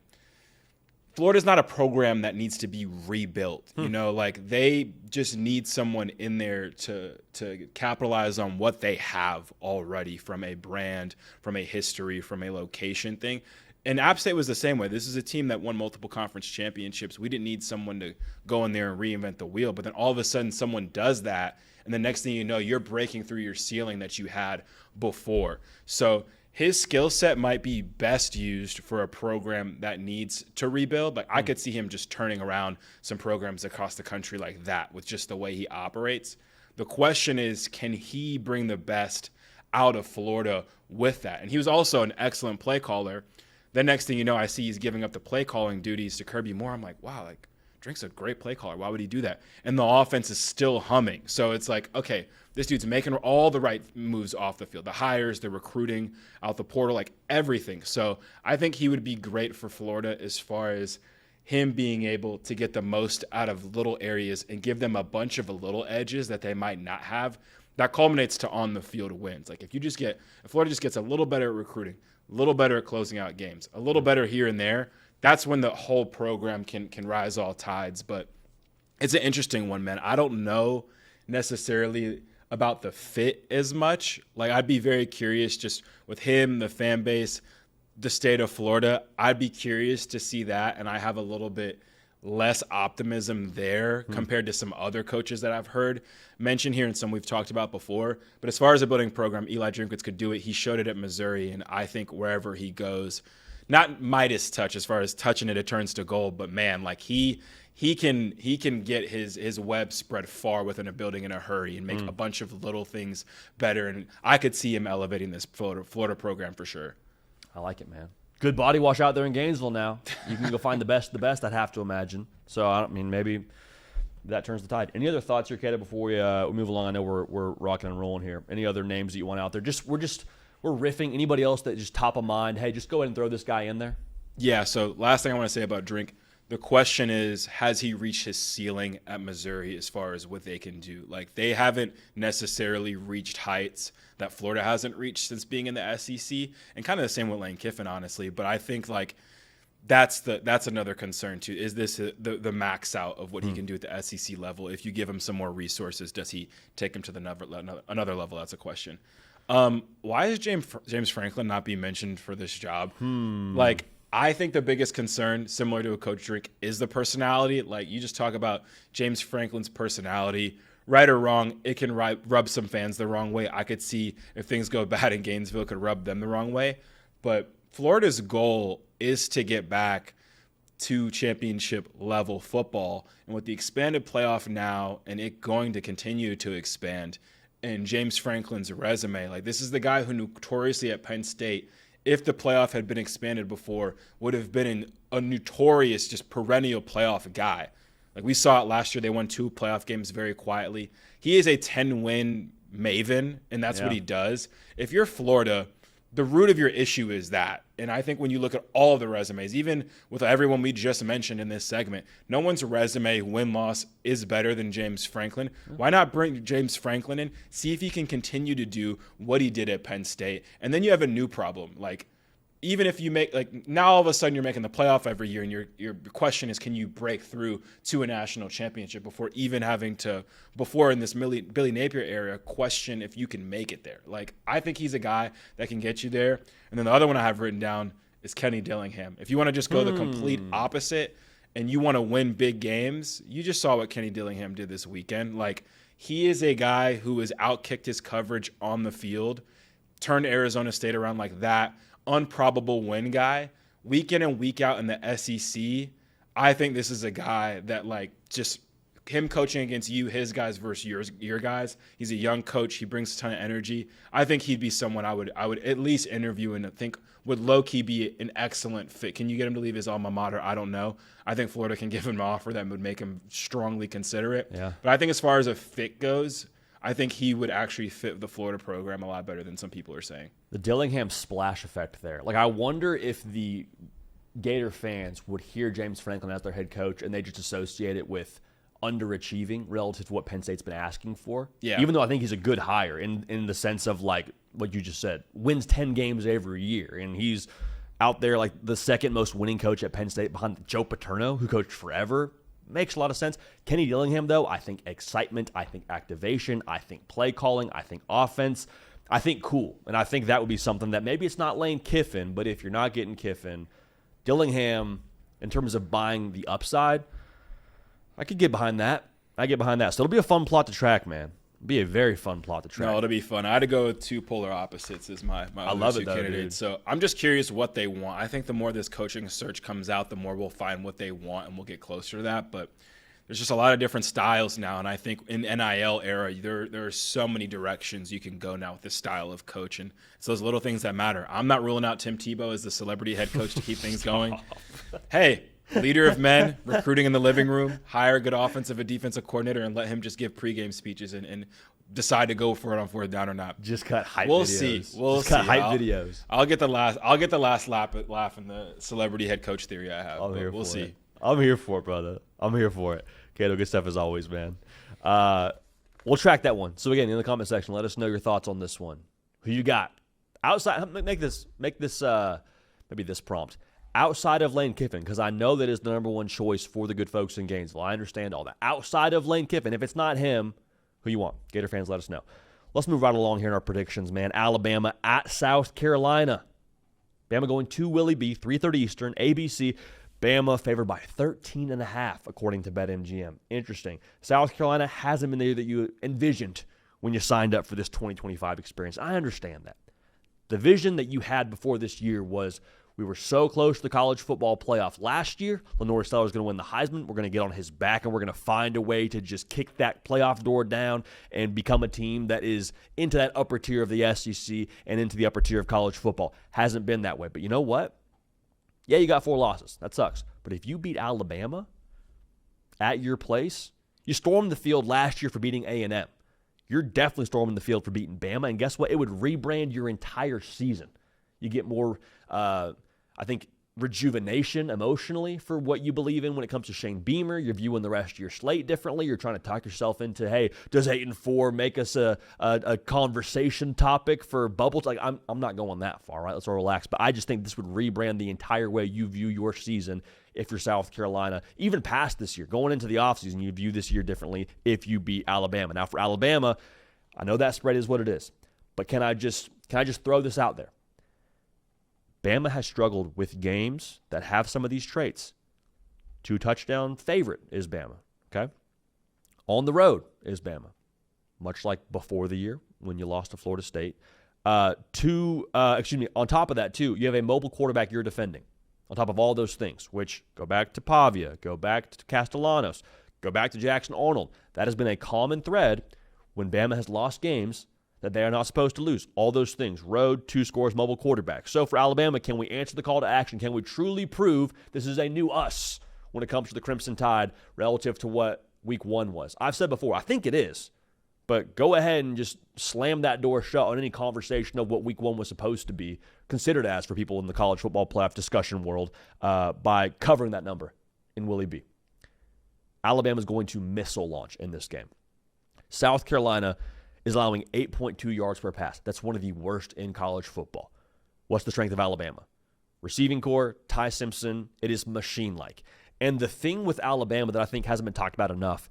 Florida's not a program that needs to be rebuilt. You know, like they just need someone in there to capitalize on what they have already from a brand, from a history, from a location thing. And App State was the same way. This is a team that won multiple conference championships. We didn't need someone to go in there and reinvent the wheel. But then all of a sudden someone does that, and the next thing you know, you're breaking through your ceiling that you had before. So his skill set might be best used for a program that needs to rebuild. Like I could see him just turning around some programs across the country like that with just the way he operates. The question is, can he bring the best out of Florida with that? And he was also an excellent play caller. The next thing you know, I see he's giving up the play calling duties to Kirby Moore. I'm like, wow, like Drink's a great play caller. Why would he do that? And the offense is still humming. So it's like, okay, this dude's making all the right moves off the field. The hires, the recruiting, out the portal, like everything. So I think he would be great for Florida as far as him being able to get the most out of little areas and give them a bunch of little edges that they might not have. That culminates to on the field wins. Like if Florida just gets a little better at recruiting, a little better at closing out games, a little better here and there, that's when the whole program can rise all tides. But it's an interesting one, man. I don't know necessarily about the fit as much. Like I'd be very curious just with him, the fan base, the state of Florida. I'd be curious to see that, and I have a little bit less optimism there compared to some other coaches that I've heard mentioned here and some we've talked about before. But as far as a building program, Eli Drinkwitz could do it. He showed it at Missouri, and I think wherever he goes, not Midas touch as far as touching it turns to gold, but man, like he can get his web spread far within a building in a hurry and make a bunch of little things better. And I could see him elevating this Florida program for sure. I like it, man. Good body wash out there in Gainesville now. You can go find the best, I'd have to imagine. So, I mean, maybe that turns the tide. Any other thoughts here, Kato, before we move along? I know we're rocking and rolling here. Any other names that you want out there? We're riffing. Anybody else that just top of mind, hey, just go ahead and throw this guy in there? Yeah, so last thing I want to say about Drink, The question is, has he reached his ceiling at Missouri as far as what they can do? Like, they haven't necessarily reached heights that Florida hasn't reached since being in the SEC, and kind of the same with Lane Kiffin, honestly. But I think, like, that's another concern, too. Is this the max out of what he can do at the SEC level? If you give him some more resources, does he take him to another level? That's a question. Why is James Franklin not being mentioned for this job? Like, I think the biggest concern, similar to a coach drink, is the personality. Like, you just talk about James Franklin's personality. Right or wrong, it can rub some fans the wrong way. I could see if things go bad in Gainesville, it could rub them the wrong way. But Florida's goal is to get back to championship level football. And with the expanded playoff now, and it going to continue to expand, and James Franklin's resume, like, this is the guy who notoriously at Penn State, if the playoff had been expanded before, would have been a notorious, just perennial playoff guy. Like, we saw it last year. They won 2 playoff games very quietly. He is a 10-win maven, and that's what he does. If you're Florida, the root of your issue is that. And I think when you look at all of the resumes, even with everyone we just mentioned in this segment, no one's resume, win-loss, is better than James Franklin. Why not bring James Franklin in, see if he can continue to do what he did at Penn State? And then you have a new problem. Like, even if you make, like, now all of a sudden you're making the playoff every year, and your question is, can you break through to a national championship before even having to, before in this Billy Napier era, question if you can make it there? Like, I think he's a guy that can get you there. And then the other one I have written down is Kenny Dillingham. If you want to just go the complete opposite and you want to win big games, you just saw what Kenny Dillingham did this weekend. Like, he is a guy who has outkicked his coverage on the field, turned Arizona State around like that. Unprobable win guy, week in and week out in the SEC. I think this is a guy that, like, just him coaching against you, his guys versus your guys. He's a young coach. He brings a ton of energy. I think he'd be someone I would at least interview and think would low-key be an excellent fit. Can you get him to leave his alma mater? I don't know. I think Florida can give him an offer that would make him strongly consider it. Yeah. But I think as far as a fit goes, I think he would actually fit the Florida program a lot better than some people are saying. The Dillingham splash effect there. Like, I wonder if the Gator fans would hear James Franklin as their head coach and they just associate it with underachieving relative to what Penn State's been asking for. Yeah. Even though I think he's a good hire in the sense of, like, what you just said, wins 10 games every year. And he's out there like the second most winning coach at Penn State behind Joe Paterno, who coached forever. Makes a lot of sense. Kenny Dillingham, though, I think excitement, I think activation, I think play calling, I think offense, I think cool. And I think that would be something that maybe it's not Lane Kiffin, but if you're not getting Kiffin, Dillingham, in terms of buying the upside, I could get behind that. I get behind that. So it'll be a fun plot to track, man. It'll be a very fun plot to track. No, it'll be fun. I had to go with 2 polar opposites as my I love it, though, candidates. dude. So I'm just curious what they want. I think the more this coaching search comes out, the more we'll find what they want, and we'll get closer to that. But there's just a lot of different styles now, and I think in NIL era, there are so many directions you can go now with this style of coaching. It's those little things that matter. I'm not ruling out Tim Tebow as the celebrity head coach to keep things going. Hey, leader of men, recruiting in the living room, hire a good offensive and defensive coordinator, and let him just give pregame speeches and decide to go for it on 4th down or not. Just cut hype we'll videos. See. We'll just see. Cut hype videos. I'll get the last laugh in the celebrity head coach theory I have. We'll see. It. I'm here for it, brother. I'm here for it. Kato, good stuff as always, man. We'll track that one. So again, in the comment section, let us know your thoughts on this one. Who you got? Outside, make this maybe this prompt. Outside of Lane Kiffin, because I know that is the number one choice for the good folks in Gainesville. I understand all that. Outside of Lane Kiffin, if it's not him, who you want? Gator fans, let us know. Let's move right along here in our predictions, man. Alabama at South Carolina. Bama going to Willie B, 3:30 Eastern, ABC. Bama favored by 13.5, according to BetMGM. Interesting. South Carolina hasn't been there that you envisioned when you signed up for this 2025 experience. I understand that. The vision that you had before this year was we were so close to the college football playoff last year. Lenore Stellar is going to win the Heisman. We're going to get on his back, and we're going to find a way to just kick that playoff door down and become a team that is into that upper tier of the SEC and into the upper tier of college football. Hasn't been that way. But you know what? Yeah, you got 4 losses. That sucks. But if you beat Alabama at your place, you stormed the field last year for beating A&M. You're definitely storming the field for beating Bama. And guess what? It would rebrand your entire season. You get more, I think, rejuvenation emotionally for what you believe in when it comes to Shane Beamer. You're viewing the rest of your slate differently. You're trying to talk yourself into, hey, does 8-4 make us a conversation topic for bubbles? Like, I'm not going that far, right? Let's all relax. But I just think this would rebrand the entire way you view your season if you're South Carolina, even past this year. Going into the offseason, you view this year differently if you beat Alabama. Now, for Alabama, I know that spread is what it is. But can I just throw this out there? Bama has struggled with games that have some of these traits. 2-touchdown favorite is Bama, okay? On the road is Bama, much like before the year when you lost to Florida State. On top of that, too, you have a mobile quarterback you're defending. On top of all those things, which go back to Pavia, go back to Castellanos, go back to Jackson Arnold. That has been a common thread when Bama has lost games that they are not supposed to lose. All those things. Road, 2 scores, mobile quarterback. So for Alabama, can we answer the call to action? Can we truly prove this is a new us when it comes to the Crimson Tide relative to what week 1 was? I've said before, I think it is. But go ahead and just slam that door shut on any conversation of what week 1 was supposed to be considered as for people in the college football playoff discussion world by covering that number in Willie B. Alabama's going to missile launch in this game. South Carolina is allowing 8.2 yards per pass. That's one of the worst in college football. What's the strength of Alabama? Receiving core, Ty Simpson, it is machine-like. And the thing with Alabama that I think hasn't been talked about enough,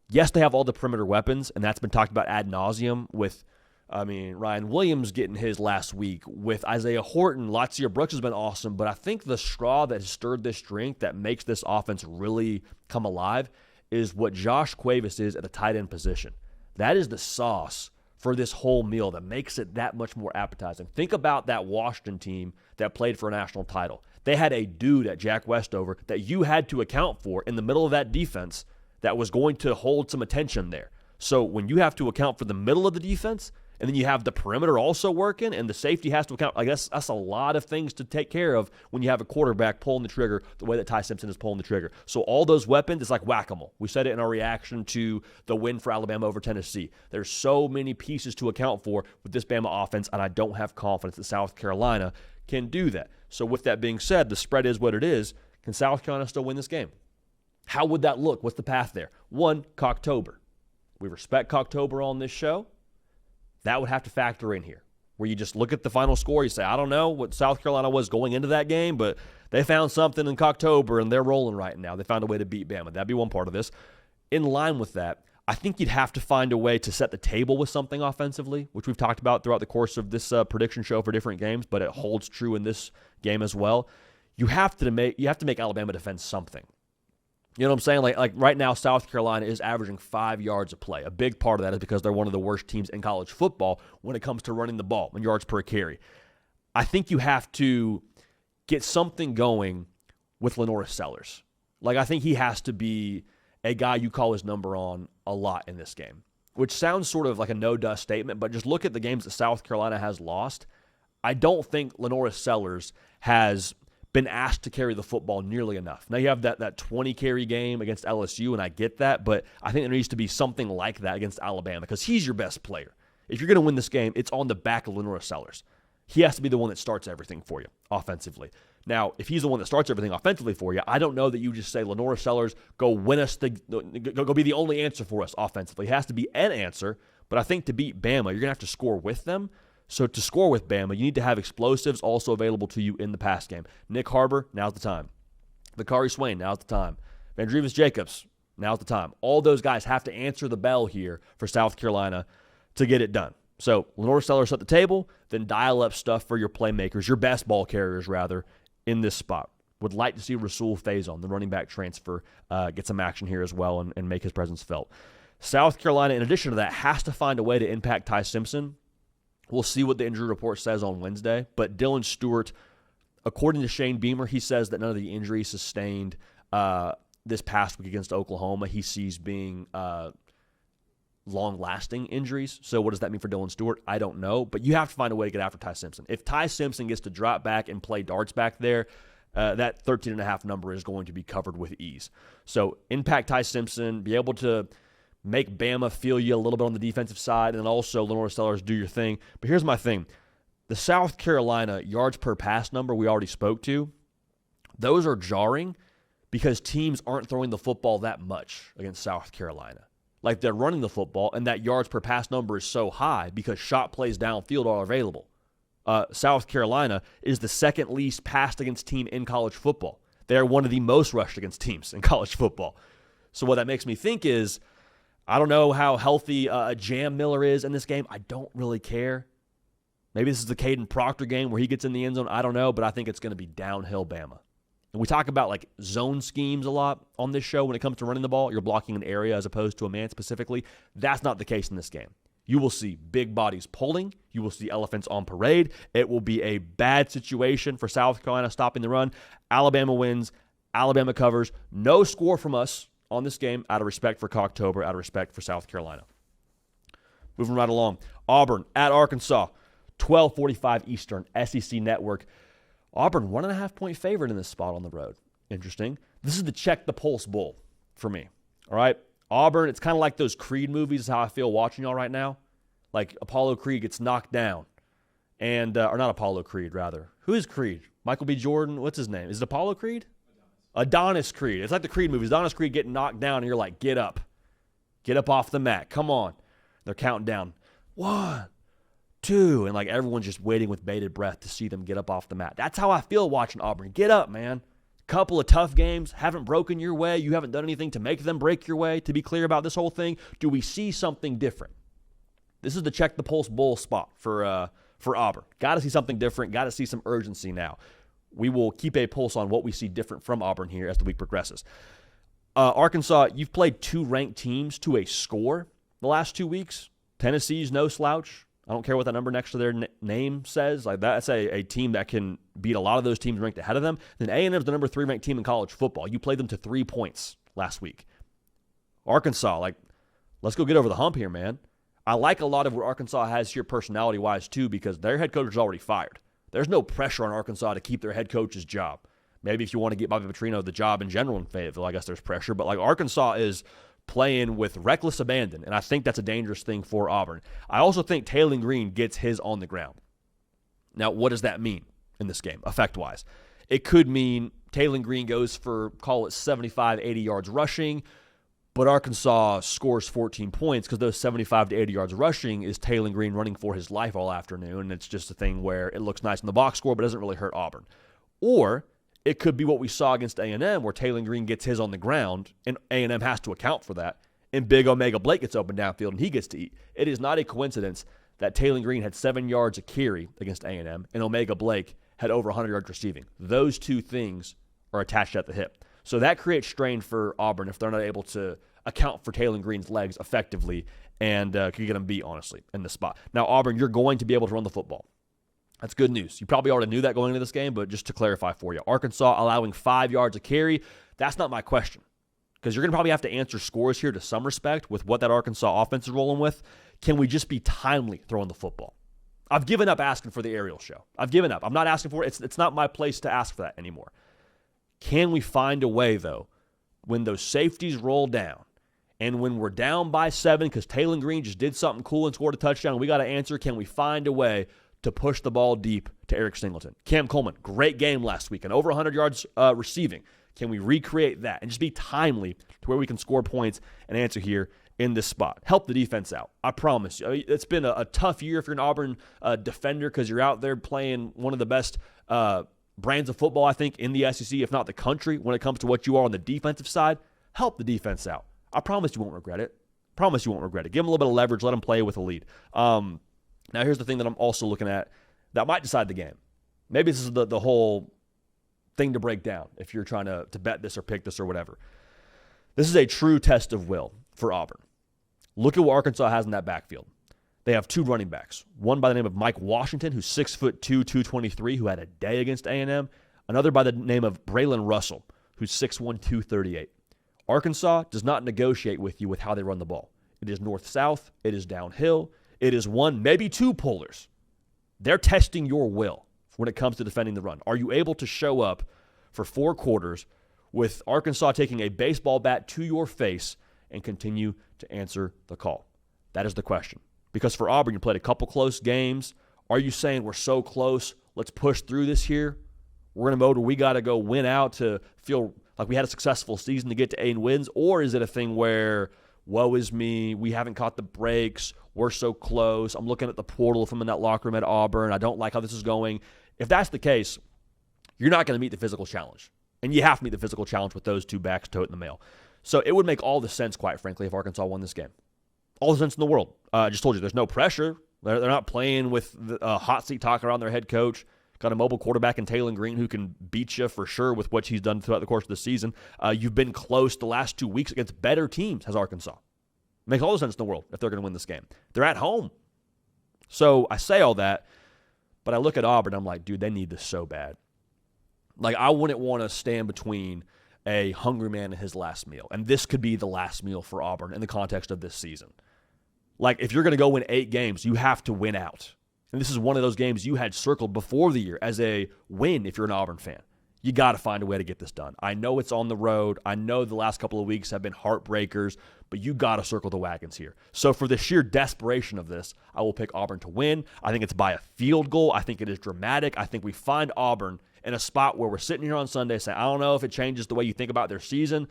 yes, they have all the perimeter weapons, and that's been talked about ad nauseum with, Ryan Williams getting his last week. With Isaiah Horton, Latzia Brooks has been awesome, but I think the straw that has stirred this drink that makes this offense really come alive is what Josh Cuevas is at the tight end position. That is the sauce for this whole meal that makes it that much more appetizing. Think about that Washington team that played for a national title. They had a dude at Jack Westover that you had to account for in the middle of that defense that was going to hold some attention there. So when you have to account for the middle of the defense, and then you have the perimeter also working, and the safety has to account, I guess that's a lot of things to take care of when you have a quarterback pulling the trigger the way that Ty Simpson is pulling the trigger. So all those weapons, it's like whack-a-mole. We said it in our reaction to the win for Alabama over Tennessee. There's so many pieces to account for with this Bama offense, and I don't have confidence that South Carolina can do that. So with that being said, the spread is what it is. Can South Carolina still win this game? How would that look? What's the path there? 1, Cocktober. We respect Cocktober on this show. That would have to factor in here, where you just look at the final score. You say, I don't know what South Carolina was going into that game, but they found something in Cocktober, and they're rolling right now. They found a way to beat Bama. That'd be one part of this. In line with that, I think you'd have to find a way to set the table with something offensively, which we've talked about throughout the course of this prediction show for different games, but it holds true in this game as well. You have to make Alabama defend something. You know what I'm saying? Like right now, South Carolina is averaging 5 yards a play. A big part of that is because they're one of the worst teams in college football when it comes to running the ball and yards per carry. I think you have to get something going with Lenoris Sellers. Like, I think he has to be a guy you call his number on a lot in this game, which sounds sort of like a no-dust statement, but just look at the games that South Carolina has lost. I don't think Lenoris Sellers has been asked to carry the football nearly enough. Now you have that 20-carry game against LSU, and I get that, but I think there needs to be something like that against Alabama because he's your best player. If you're going to win this game, it's on the back of Lenoris Sellers. He has to be the one that starts everything for you offensively. Now, if he's the one that starts everything offensively for you, I don't know that you just say, Lenoris Sellers, go win us, go be the only answer for us offensively. It has to be an answer, but I think to beat Bama, you're going to have to score with them. So to score with Bama, you need to have explosives also available to you in the pass game. Nick Harbor, now's the time. Vakari Swain, now's the time. Vandrevis Jacobs, now's the time. All those guys have to answer the bell here for South Carolina to get it done. So Lenoris Sellers at the table, then dial up stuff for your playmakers, your best ball carriers rather, in this spot. Would like to see Rasul Faison, the running back transfer, get some action here as well and make his presence felt. South Carolina, in addition to that, has to find a way to impact Ty Simpson. We'll see what the injury report says on Wednesday. But Dylan Stewart, according to Shane Beamer, he says that none of the injuries sustained this past week against Oklahoma he sees being long-lasting injuries. So what does that mean for Dylan Stewart? I don't know. But you have to find a way to get after Ty Simpson. If Ty Simpson gets to drop back and play darts back there, that 13.5 number is going to be covered with ease. So impact Ty Simpson, be able to make Bama feel you a little bit on the defensive side, and then also Lenoris Sellers do your thing. But here's my thing. The South Carolina yards per pass number we already spoke to. Those are jarring because teams aren't throwing the football that much against South Carolina. Like, they're running the football, and that yards per pass number is so high because shot plays downfield are available. South Carolina is the second least passed against team in college football. They're one of the most rushed against teams in college football. So what that makes me think is, I don't know how healthy Jam Miller is in this game. I don't really care. Maybe this is the Caden Proctor game where he gets in the end zone. I don't know, but I think it's going to be downhill Bama. And we talk about like zone schemes a lot on this show when it comes to running the ball. You're blocking an area as opposed to a man specifically. That's not the case in this game. You will see big bodies pulling. You will see elephants on parade. It will be a bad situation for South Carolina stopping the run. Alabama wins. Alabama covers. No score from us on this game out of respect for Cocktober, out of respect for South Carolina. Moving right along. Auburn at Arkansas. 12:45 Eastern, SEC Network. Auburn, 1.5-point favorite in this spot on the road. Interesting. This is the check the pulse bowl for me. All right? Auburn, it's kind of like those Creed movies, is how I feel watching y'all right now. Like Apollo Creed gets knocked down. And, or not Apollo Creed, rather. Who is Creed? Michael B. Jordan? What's his name? Is it Apollo Creed? Adonis Creed. It's like the Creed movies. Adonis Creed getting knocked down, and you're like, get up. Get up off the mat. Come on. They're counting down. 1, 2, and like everyone's just waiting with bated breath to see them get up off the mat. That's how I feel watching Auburn. Get up, man. Couple of tough games, haven't broken your way. You haven't done anything to make them break your way. To be clear about this whole thing, do we see something different? This is the check the pulse bowl spot for Auburn. Got to see something different. Got to see some urgency now. We will keep a pulse on what we see different from Auburn here as the week progresses. Arkansas, you've played 2 ranked teams to a score the last 2 weeks. Tennessee's no slouch. I don't care what that number next to their name says. Like, that's a team that can beat a lot of those teams ranked ahead of them. Then A&M's the number 3 ranked team in college football. You played them to 3 points last week. Arkansas, like, let's go get over the hump here, man. I like a lot of what Arkansas has here personality-wise, too, because their head coach is already fired. There's no pressure on Arkansas to keep their head coach's job. Maybe if you want to get Bobby Petrino the job in general in Fayetteville, I guess there's pressure. But, like, Arkansas is playing with reckless abandon, and I think that's a dangerous thing for Auburn. I also think Taylor Green gets his on the ground. Now, what does that mean in this game, effect-wise? It could mean Taylor Green goes for, call it 75, 80 yards rushing, but Arkansas scores 14 points because those 75 to 80 yards rushing is Taylor Green running for his life all afternoon, and it's just a thing where it looks nice in the box score but doesn't really hurt Auburn. Or it could be what we saw against A&M where Taylor Green gets his on the ground, and A&M has to account for that, and Big Omega Blake gets open downfield and he gets to eat. It is not a coincidence that Taylor Green had 7 yards a carry against A&M and Omega Blake had over 100 yards receiving. Those 2 things are attached at the hip. So that creates strain for Auburn if they're not able to account for Taylor Green's legs effectively and could get him beat, honestly, in this spot. Now, Auburn, you're going to be able to run the football. That's good news. You probably already knew that going into this game, but just to clarify for you, Arkansas allowing 5 yards a carry, that's not my question. Because you're going to probably have to answer scores here to some respect with what that Arkansas offense is rolling with. Can we just be timely throwing the football? I've given up asking for the aerial show. I've given up. I'm not asking for it. It's not my place to ask for that anymore. Can we find a way, though, when those safeties roll down and when we're down by 7 because Taylor Green just did something cool and scored a touchdown and we got to answer, can we find a way to push the ball deep to Eric Singleton? Cam Coleman, great game last week and over 100 yards receiving. Can we recreate that and just be timely to where we can score points and answer here in this spot? Help the defense out. I promise you. It's been a tough year if you're an Auburn defender because you're out there playing one of the best brands of football, I think, in the SEC, if not the country, when it comes to what you are on the defensive side. Help the defense out. I promise you won't regret it. Promise you won't regret it. Give them a little bit of leverage. Let them play with a lead. Now, here's the thing that I'm also looking at that might decide the game. Maybe this is the whole thing to break down if you're trying to bet this or pick this or whatever. This is a true test of will for Auburn. Look at what Arkansas has in that backfield. They have 2 running backs. One by the name of Mike Washington, who's 6'2", 223, who had a day against A&M. Another by the name of Braylon Russell, who's 6'1", 238. Arkansas does not negotiate with you with how they run the ball. It is north-south. It is downhill. It is 1, maybe 2 pullers. They're testing your will when it comes to defending the run. Are you able to show up for 4 quarters with Arkansas taking a baseball bat to your face and continue to answer the call? That is the question. Because for Auburn, you played a couple close games. Are you saying we're so close, let's push through this here? we're in a mode where we got to go win out to feel like we had a successful season to get to 8 wins? Or is it a thing where, woe is me, we haven't caught the breaks, we're so close, I'm looking at the portal if I'm in that locker room at Auburn, I don't like how this is going? If that's the case, you're not going to meet the physical challenge. And you have to meet the physical challenge with those two backs toting the mail. So it would make all the sense, quite frankly, if Arkansas won this game. All the sense in the world. I just told you, there's no pressure. They're not playing with a hot seat talk around their head coach. Got a mobile quarterback in Taylon Green who can beat you for sure with what he's done throughout the course of the season. You've been close the last 2 weeks against better teams, has Arkansas. Makes all the sense in the world if they're going to win this game. They're at home. So I say all that, but I look at Auburn, I'm like, dude, they need this so bad. Like, I wouldn't want to stand between a hungry man and his last meal. And this could be the last meal for Auburn in the context of this season. Like, if you're going to go win 8 games, you have to win out. And this is one of those games you had circled before the year as a win if you're an Auburn fan. You got to find a way to get this done. I know it's on the road. I know the last couple of weeks have been heartbreakers, but you got to circle the wagons here. So for the sheer desperation of this, I will pick Auburn to win. I think it's by a field goal. I think it is dramatic. I think we find Auburn in a spot where we're sitting here on Sunday saying, I don't know if it changes the way you think about their season,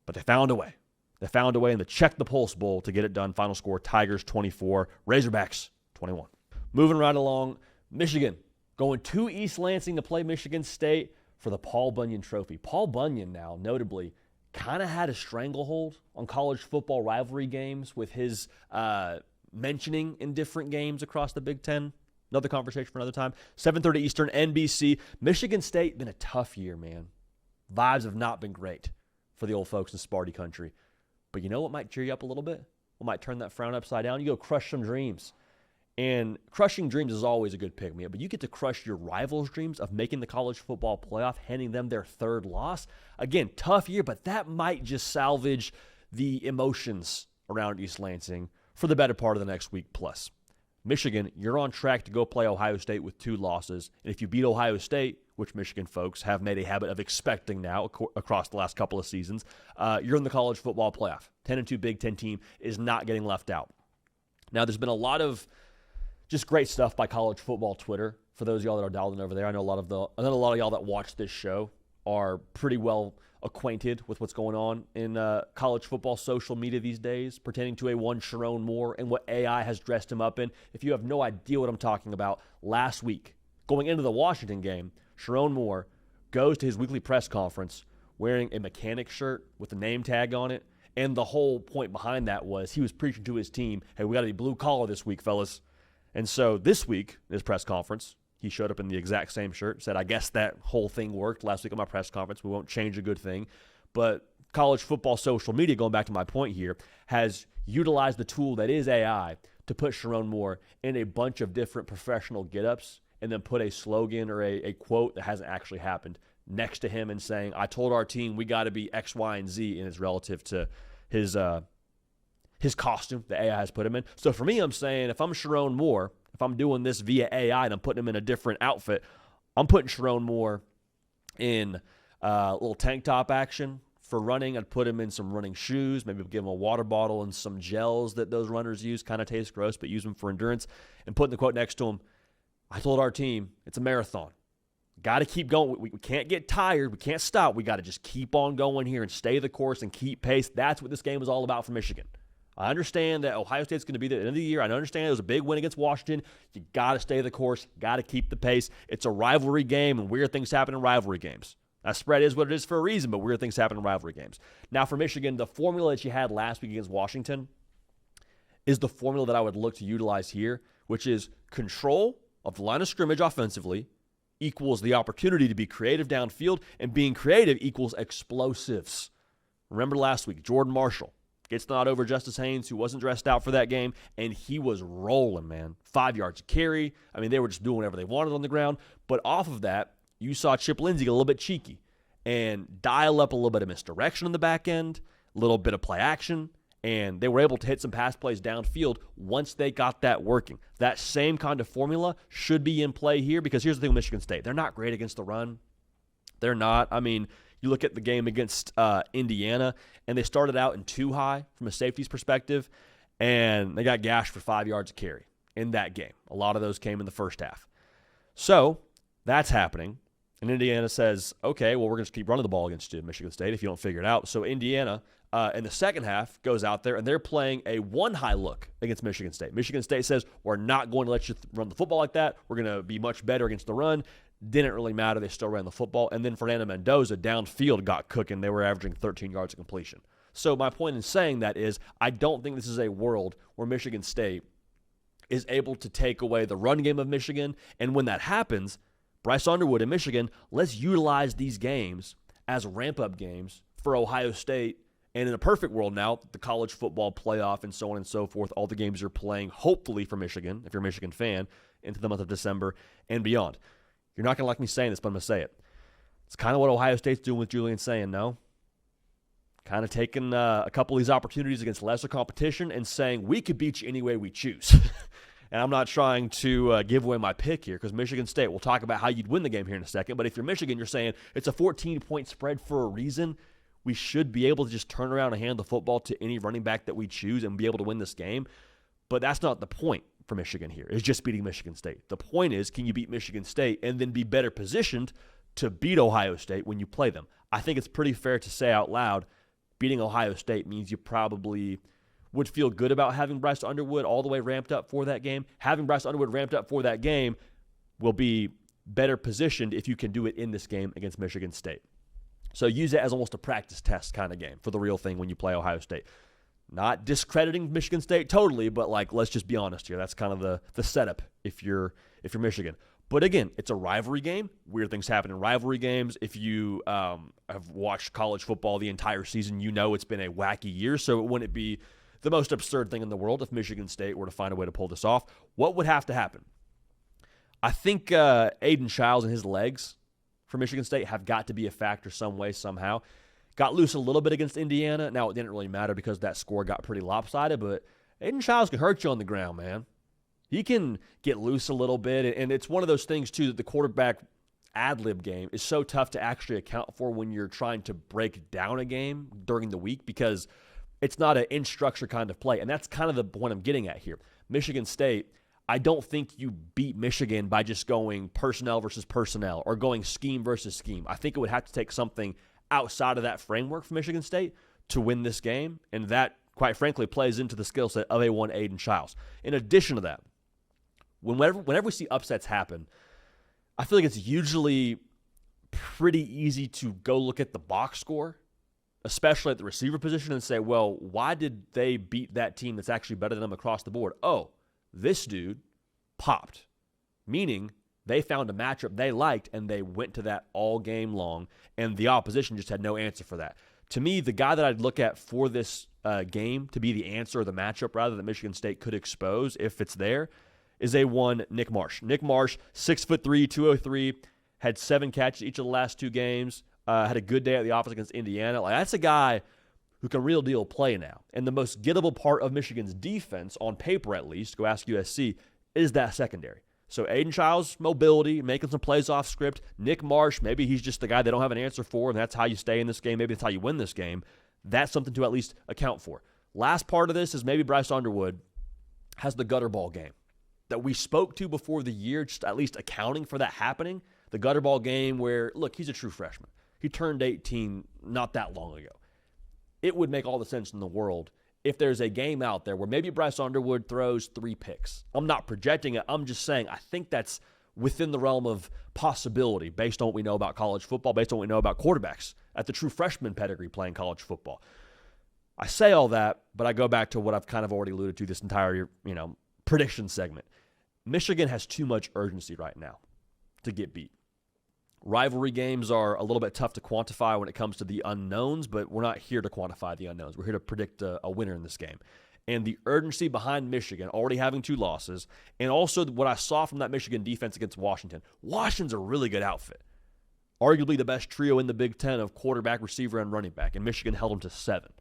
but they found a way. They found a way in the Check the Pulse Bowl to get it done. Final score, Tigers 24, Razorbacks 21. Moving right along, Michigan going to East Lansing to play Michigan State for the Paul Bunyan Trophy. Paul Bunyan now, notably, kind of had a stranglehold on college football rivalry games with his mentioning in different games across the Big Ten. Another conversation for another time. 7:30 Eastern, NBC. Michigan State, been a tough year, man. Vibes have not been great for the old folks in Sparty country. But you know what might cheer you up a little bit? What might turn that frown upside down? You go crush some dreams. And crushing dreams is always a good pick-me up, but you get to crush your rivals' dreams of making the college football playoff, handing them their 3rd loss. Again, tough year, but that might just salvage the emotions around East Lansing for the better part of the next week plus. Michigan, you're on track to go play Ohio State with 2 losses. And if you beat Ohio State, which Michigan folks have made a habit of expecting now across the last couple of seasons, you're in the college football playoff. 10-2 Big Ten team is not getting left out. Now, there's been a lot of just great stuff by college football Twitter. For those of y'all that are dialed in over there, I know a lot of y'all that watch this show are pretty well acquainted with what's going on in college football social media these days, pertaining to a one Sharon Moore and what AI has dressed him up in. If you have no idea what I'm talking about, last week, going into the Washington game, Sharon Moore goes to his weekly press conference wearing a mechanic shirt with a name tag on it, and the whole point behind that was he was preaching to his team, hey, we got to be blue collar this week, fellas. And so this week, in his press conference, he showed up in the exact same shirt, said, I guess that whole thing worked last week at my press conference. We won't change a good thing. But college football social media, going back to my point here, has utilized the tool that is AI to put Sharon Moore in a bunch of different professional get-ups and then put a slogan or a quote that hasn't actually happened next to him and saying, I told our team we got to be X, Y, and Z, and it's relative to his costume that AI has put him in. So for me, I'm saying if I'm Sharon Moore, if I'm doing this via AI and I'm putting him in a different outfit, I'm putting Sharon Moore in a little tank top action for running. I'd put him in some running shoes, maybe give him a water bottle and some gels that those runners use. Kind of taste gross, but use them for endurance. And putting the quote next to him, I told our team, it's a marathon. Got to keep going. We can't get tired. We can't stop. We got to just keep on going here and stay the course and keep pace. That's what this game is all about for Michigan. I understand that Ohio State's going to be there at the end of the year. I understand it was a big win against Washington. You got to stay the course. Got to keep the pace. It's a rivalry game, and weird things happen in rivalry games. That spread is what it is for a reason, but weird things happen in rivalry games. Now for Michigan, the formula that you had last week against Washington is the formula that I would look to utilize here, which is control of the line of scrimmage offensively equals the opportunity to be creative downfield, and being creative equals explosives. Remember last week, Jordan Marshall gets the nod over Justice Haynes, who wasn't dressed out for that game, and he was rolling, man. 5 yards of carry. I mean, they were just doing whatever they wanted on the ground. But off of that, you saw Chip Lindsey get a little bit cheeky and dial up a little bit of misdirection in the back end, a little bit of play action, and they were able to hit some pass plays downfield once they got that working. That same kind of formula should be in play here, because here's the thing with Michigan State. They're not great against the run. They're not. I mean, you look at the game against Indiana, and they started out in too high from a safety's perspective, and they got gashed for 5 yards of carry in that game. A lot of those came in the first half. So that's happening. And Indiana says, okay, well, we're going to keep running the ball against you, Michigan State, if you don't figure it out. So Indiana, in the second half, goes out there, and they're playing a one-high look against Michigan State. Michigan State says, we're not going to let you run the football like that. We're going to be much better against the run. Didn't really matter. They still ran the football. And then Fernando Mendoza downfield got cooking. They were averaging 13 yards of completion. So my point in saying that is I don't think this is a world where Michigan State is able to take away the run game of Michigan. And when that happens, Bryce Underwood in Michigan, let's utilize these games as ramp-up games for Ohio State. And in a perfect world now, the college football playoff and so on and so forth, all the games you're playing, hopefully for Michigan, if you're a Michigan fan, into the month of December and beyond. You're not going to like me saying this, but I'm going to say it. It's kind of what Ohio State's doing with Julian saying, no? Kind of taking a couple of these opportunities against lesser competition and saying, we could beat you any way we choose. And I'm not trying to give away my pick here because Michigan State, we'll talk about how you'd win the game here in a second. But if you're Michigan, you're saying it's a 14-point spread for a reason. We should be able to just turn around and hand the football to any running back that we choose and be able to win this game. But that's not the point for Michigan here. It's just beating Michigan State. The point is, can you beat Michigan State and then be better positioned to beat Ohio State when you play them? I think it's pretty fair to say out loud, beating Ohio State means you probably would feel good about having Bryce Underwood all the way ramped up for that game. Having Bryce Underwood ramped up for that game will be better positioned if you can do it in this game against Michigan State. So use it as almost a practice test kind of game for the real thing when you play Ohio State. Not discrediting Michigan State totally, but let's just be honest here. That's kind of the setup if you're Michigan. But again, it's a rivalry game. Weird things happen in rivalry games. If you have watched college football the entire season, you know it's been a wacky year. So it wouldn't be the most absurd thing in the world if Michigan State were to find a way to pull this off. What would have to happen? I think Aiden Childs and his legs for Michigan State have got to be a factor some way, somehow. Got loose a little bit against Indiana. Now, it didn't really matter because that score got pretty lopsided, but Aiden Childs can hurt you on the ground, man. He can get loose a little bit, and it's one of those things, too, that the quarterback ad-lib game is so tough to actually account for when you're trying to break down a game during the week because it's not an in-structure kind of play, and that's kind of the point I'm getting at here. Michigan State, I don't think you beat Michigan by just going personnel versus personnel or going scheme versus scheme. I think it would have to take something outside of that framework for Michigan State to win this game, and that, quite frankly, plays into the skill set of A1 Aiden Childs. In addition to that, whenever we see upsets happen, I feel like it's usually pretty easy to go look at the box score, especially at the receiver position, and say, well, why did they beat that team that's actually better than them across the board? Oh, this dude popped, meaning they found a matchup they liked, and they went to that all game long, and the opposition just had no answer for that. To me, the guy that I'd look at for this game to be the answer, or the matchup, rather, that Michigan State could expose if it's there, is A1 Nick Marsh. Nick Marsh, 6'3", 203, had 7 catches each of the last 2 games, had a good day at the office against Indiana. That's a guy who can real deal play now. And the most gettable part of Michigan's defense, on paper at least, go ask USC, is that secondary. So Aiden Childs' mobility, making some plays off script. Nick Marsh, maybe he's just the guy they don't have an answer for, and that's how you stay in this game. Maybe that's how you win this game. That's something to at least account for. Last part of this is maybe Bryce Underwood has the gutter ball game that we spoke to before the year, just at least accounting for that happening. The gutter ball game where, look, he's a true freshman. He turned 18 not that long ago. It would make all the sense in the world if there's a game out there where maybe Bryce Underwood throws 3 picks. I'm not projecting it. I'm just saying I think that's within the realm of possibility based on what we know about college football, based on what we know about quarterbacks at the true freshman pedigree playing college football. I say all that, but I go back to what I've kind of already alluded to this entire, prediction segment. Michigan has too much urgency right now to get beat. Rivalry games are a little bit tough to quantify when it comes to the unknowns, but we're not here to quantify the unknowns. We're here to predict a winner in this game. And the urgency behind Michigan already having 2 losses, and also what I saw from that Michigan defense against Washington. Washington's a really good outfit. Arguably the best trio in the Big Ten of quarterback, receiver, and running back, and Michigan held them to 7.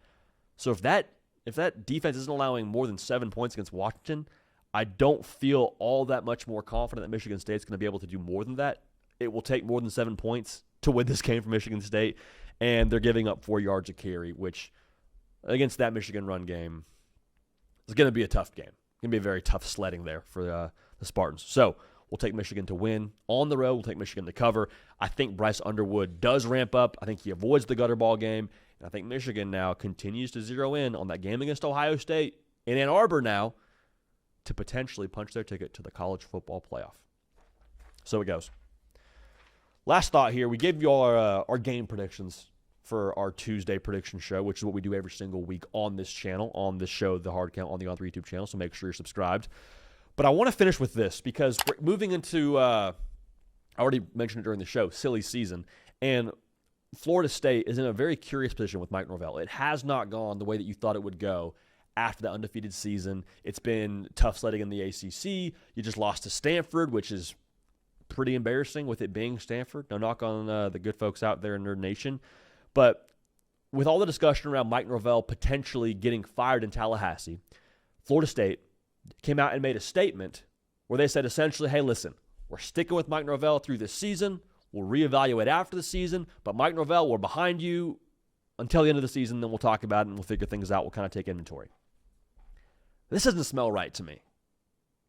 So if that defense isn't allowing more than 7 points against Washington, I don't feel all that much more confident that Michigan State's going to be able to do more than that. It will take more than 7 points to win this game for Michigan State, and they're giving up 4 yards a carry, which against that Michigan run game is going to be a tough game. It's going to be a very tough sledding there for the Spartans. So We'll take Michigan to win. On the road, we'll take Michigan to cover. I think Bryce Underwood does ramp up. I think he avoids the gutter ball game. And I think Michigan now continues to zero in on that game against Ohio State in Ann Arbor now to potentially punch their ticket to the college football playoff. So it goes. Last thought here. We gave you all our game predictions for our Tuesday prediction show, which is what we do every single week on this channel, on this show, The Hard Count, on the On3 YouTube channel, so make sure you're subscribed. But I want to finish with this because we're moving into, I already mentioned it during the show, silly season, and Florida State is in a very curious position with Mike Norvel. It has not gone the way that you thought it would go after the undefeated season. It's been tough sledding in the ACC. You just lost to Stanford, which is pretty embarrassing with it being Stanford. No knock on the good folks out there in Nerd Nation. But with all the discussion around Mike Norvel potentially getting fired in Tallahassee, Florida State came out and made a statement where they said essentially, hey, listen, we're sticking with Mike Norvel through this season. We'll reevaluate after the season. But Mike Norvel, we're behind you until the end of the season. Then we'll talk about it and we'll figure things out. We'll kind of take inventory. This doesn't smell right to me.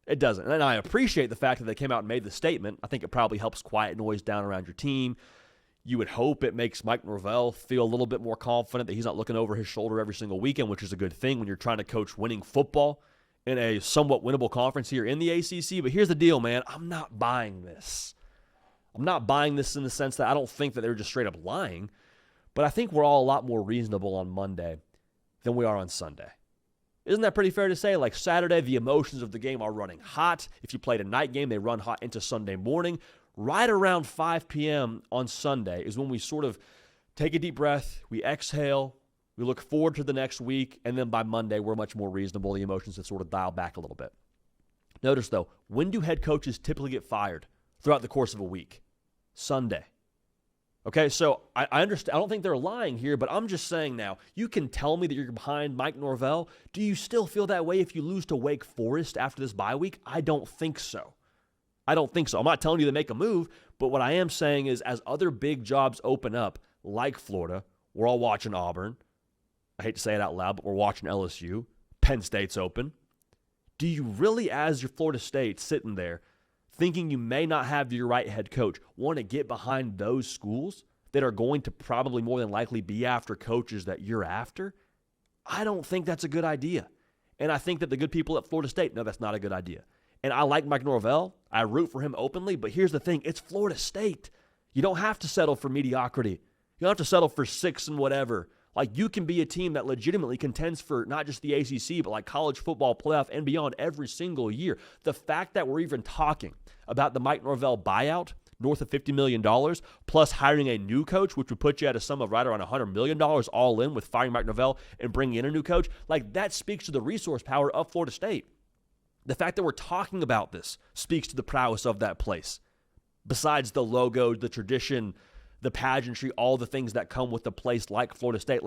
It doesn't. And I appreciate the fact that they came out and made the statement. I think it probably helps quiet noise down around your team. You would hope it makes Mike Norvel feel a little bit more confident that he's not looking over his shoulder every single weekend, which is a good thing when you're trying to coach winning football in a somewhat winnable conference here in the ACC. But here's the deal, man. I'm not buying this. I'm not buying this in the sense that I don't think that they're just straight up lying, but I think we're all a lot more reasonable on Monday than we are on Sunday. Isn't that pretty fair to say? Like Saturday, the emotions of the game are running hot. If you played a night game, they run hot into Sunday morning. Right around 5 p.m. on Sunday is when we sort of take a deep breath, we exhale, we look forward to the next week, and then by Monday, we're much more reasonable. The emotions have sort of dialed back a little bit. Notice, though, when do head coaches typically get fired throughout the course of a week? Sunday. Okay, so I understand. I don't think they're lying here, but I'm just saying now, you can tell me that you're behind Mike Norvel. Do you still feel that way if you lose to Wake Forest after this bye week? I don't think so. I don't think so. I'm not telling you to make a move, but what I am saying is as other big jobs open up, like Florida, we're all watching Auburn. I hate to say it out loud, but we're watching LSU. Penn State's open. Do you really, as your Florida State sitting there, thinking you may not have your right head coach, want to get behind those schools that are going to probably more than likely be after coaches that you're after? I don't think that's a good idea. And I think that the good people at Florida State know that's not a good idea. And I like Mike Norvel. I root for him openly. But here's the thing. It's Florida State. You don't have to settle for mediocrity. You don't have to settle for 6 and whatever. Like, you can be a team that legitimately contends for not just the ACC, but like college football playoff and beyond every single year. The fact that we're even talking about the Mike Norvel buyout, north of $50 million, plus hiring a new coach, which would put you at a sum of right around $100 million all in with firing Mike Norvel and bringing in a new coach, like that speaks to the resource power of Florida State. The fact that we're talking about this speaks to the prowess of that place. Besides the logo, the tradition, the pageantry, all the things that come with a place like Florida State.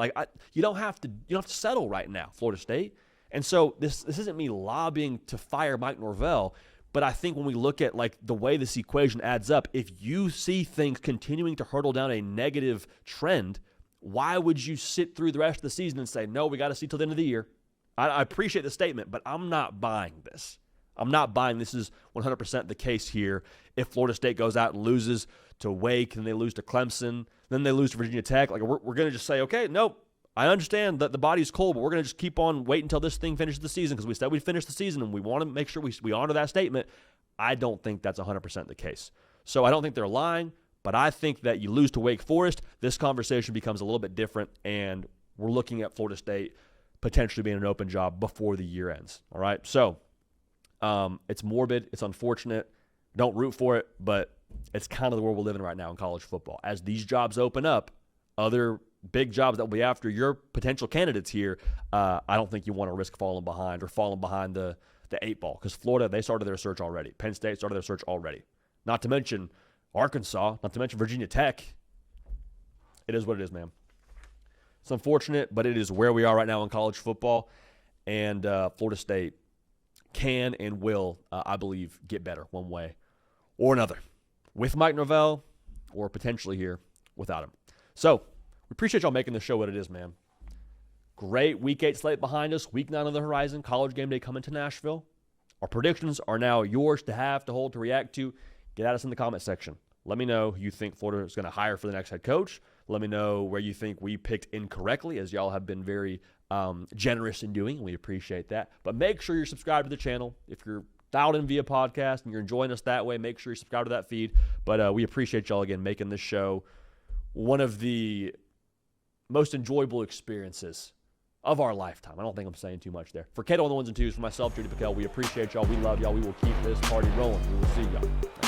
You don't have to settle right now, Florida State. And so this isn't me lobbying to fire Mike Norvel, but I think when we look at like the way this equation adds up, if you see things continuing to hurtle down a negative trend, why would you sit through the rest of the season and say, no, we got to see till the end of the year? I appreciate the statement, but I'm not buying this. I'm not buying this is 100% the case here. If Florida State goes out and loses to Wake, and they lose to Clemson, then they lose to Virginia Tech, like we're going to just say, okay, nope, I understand that the body's cold, but we're going to just keep on waiting until this thing finishes the season because we said we'd finish the season, and we want to make sure we honor that statement. I don't think that's 100% the case. So I don't think they're lying, but I think that you lose to Wake Forest, this conversation becomes a little bit different, and we're looking at Florida State potentially being an open job before the year ends. All right, so it's morbid, it's unfortunate. Don't root for it, but it's kind of the world we're living in right now in college football. As these jobs open up, other big jobs that will be after your potential candidates here, I don't think you want to risk falling behind the 8 ball because Florida, they started their search already. Penn State started their search already. Not to mention Arkansas, not to mention Virginia Tech. It is what it is, man. It's unfortunate, but it is where we are right now in college football, and Florida State can and will, I believe, get better one way or another with Mike Norvel or potentially here without him. So we appreciate y'all making the show what it is, man. Great Week 8 slate behind us. Week 9 on the horizon. College game day coming to Nashville. Our predictions are now yours to have, to hold, to react to. Get at us in the comment section. Let me know who you think Florida is going to hire for the next head coach. Let me know where you think we picked incorrectly, as y'all have been very generous in doing. We appreciate that. But make sure you're subscribed to the channel. If you're dialed in via podcast and you're enjoying us that way, make sure you subscribe to that feed. But we appreciate y'all again making this show one of the most enjoyable experiences of our lifetime. I don't think I'm saying too much there. For Kato on the ones and twos, for myself, Judy PicKell, we appreciate y'all. We love y'all. We will keep this party rolling. We will see y'all.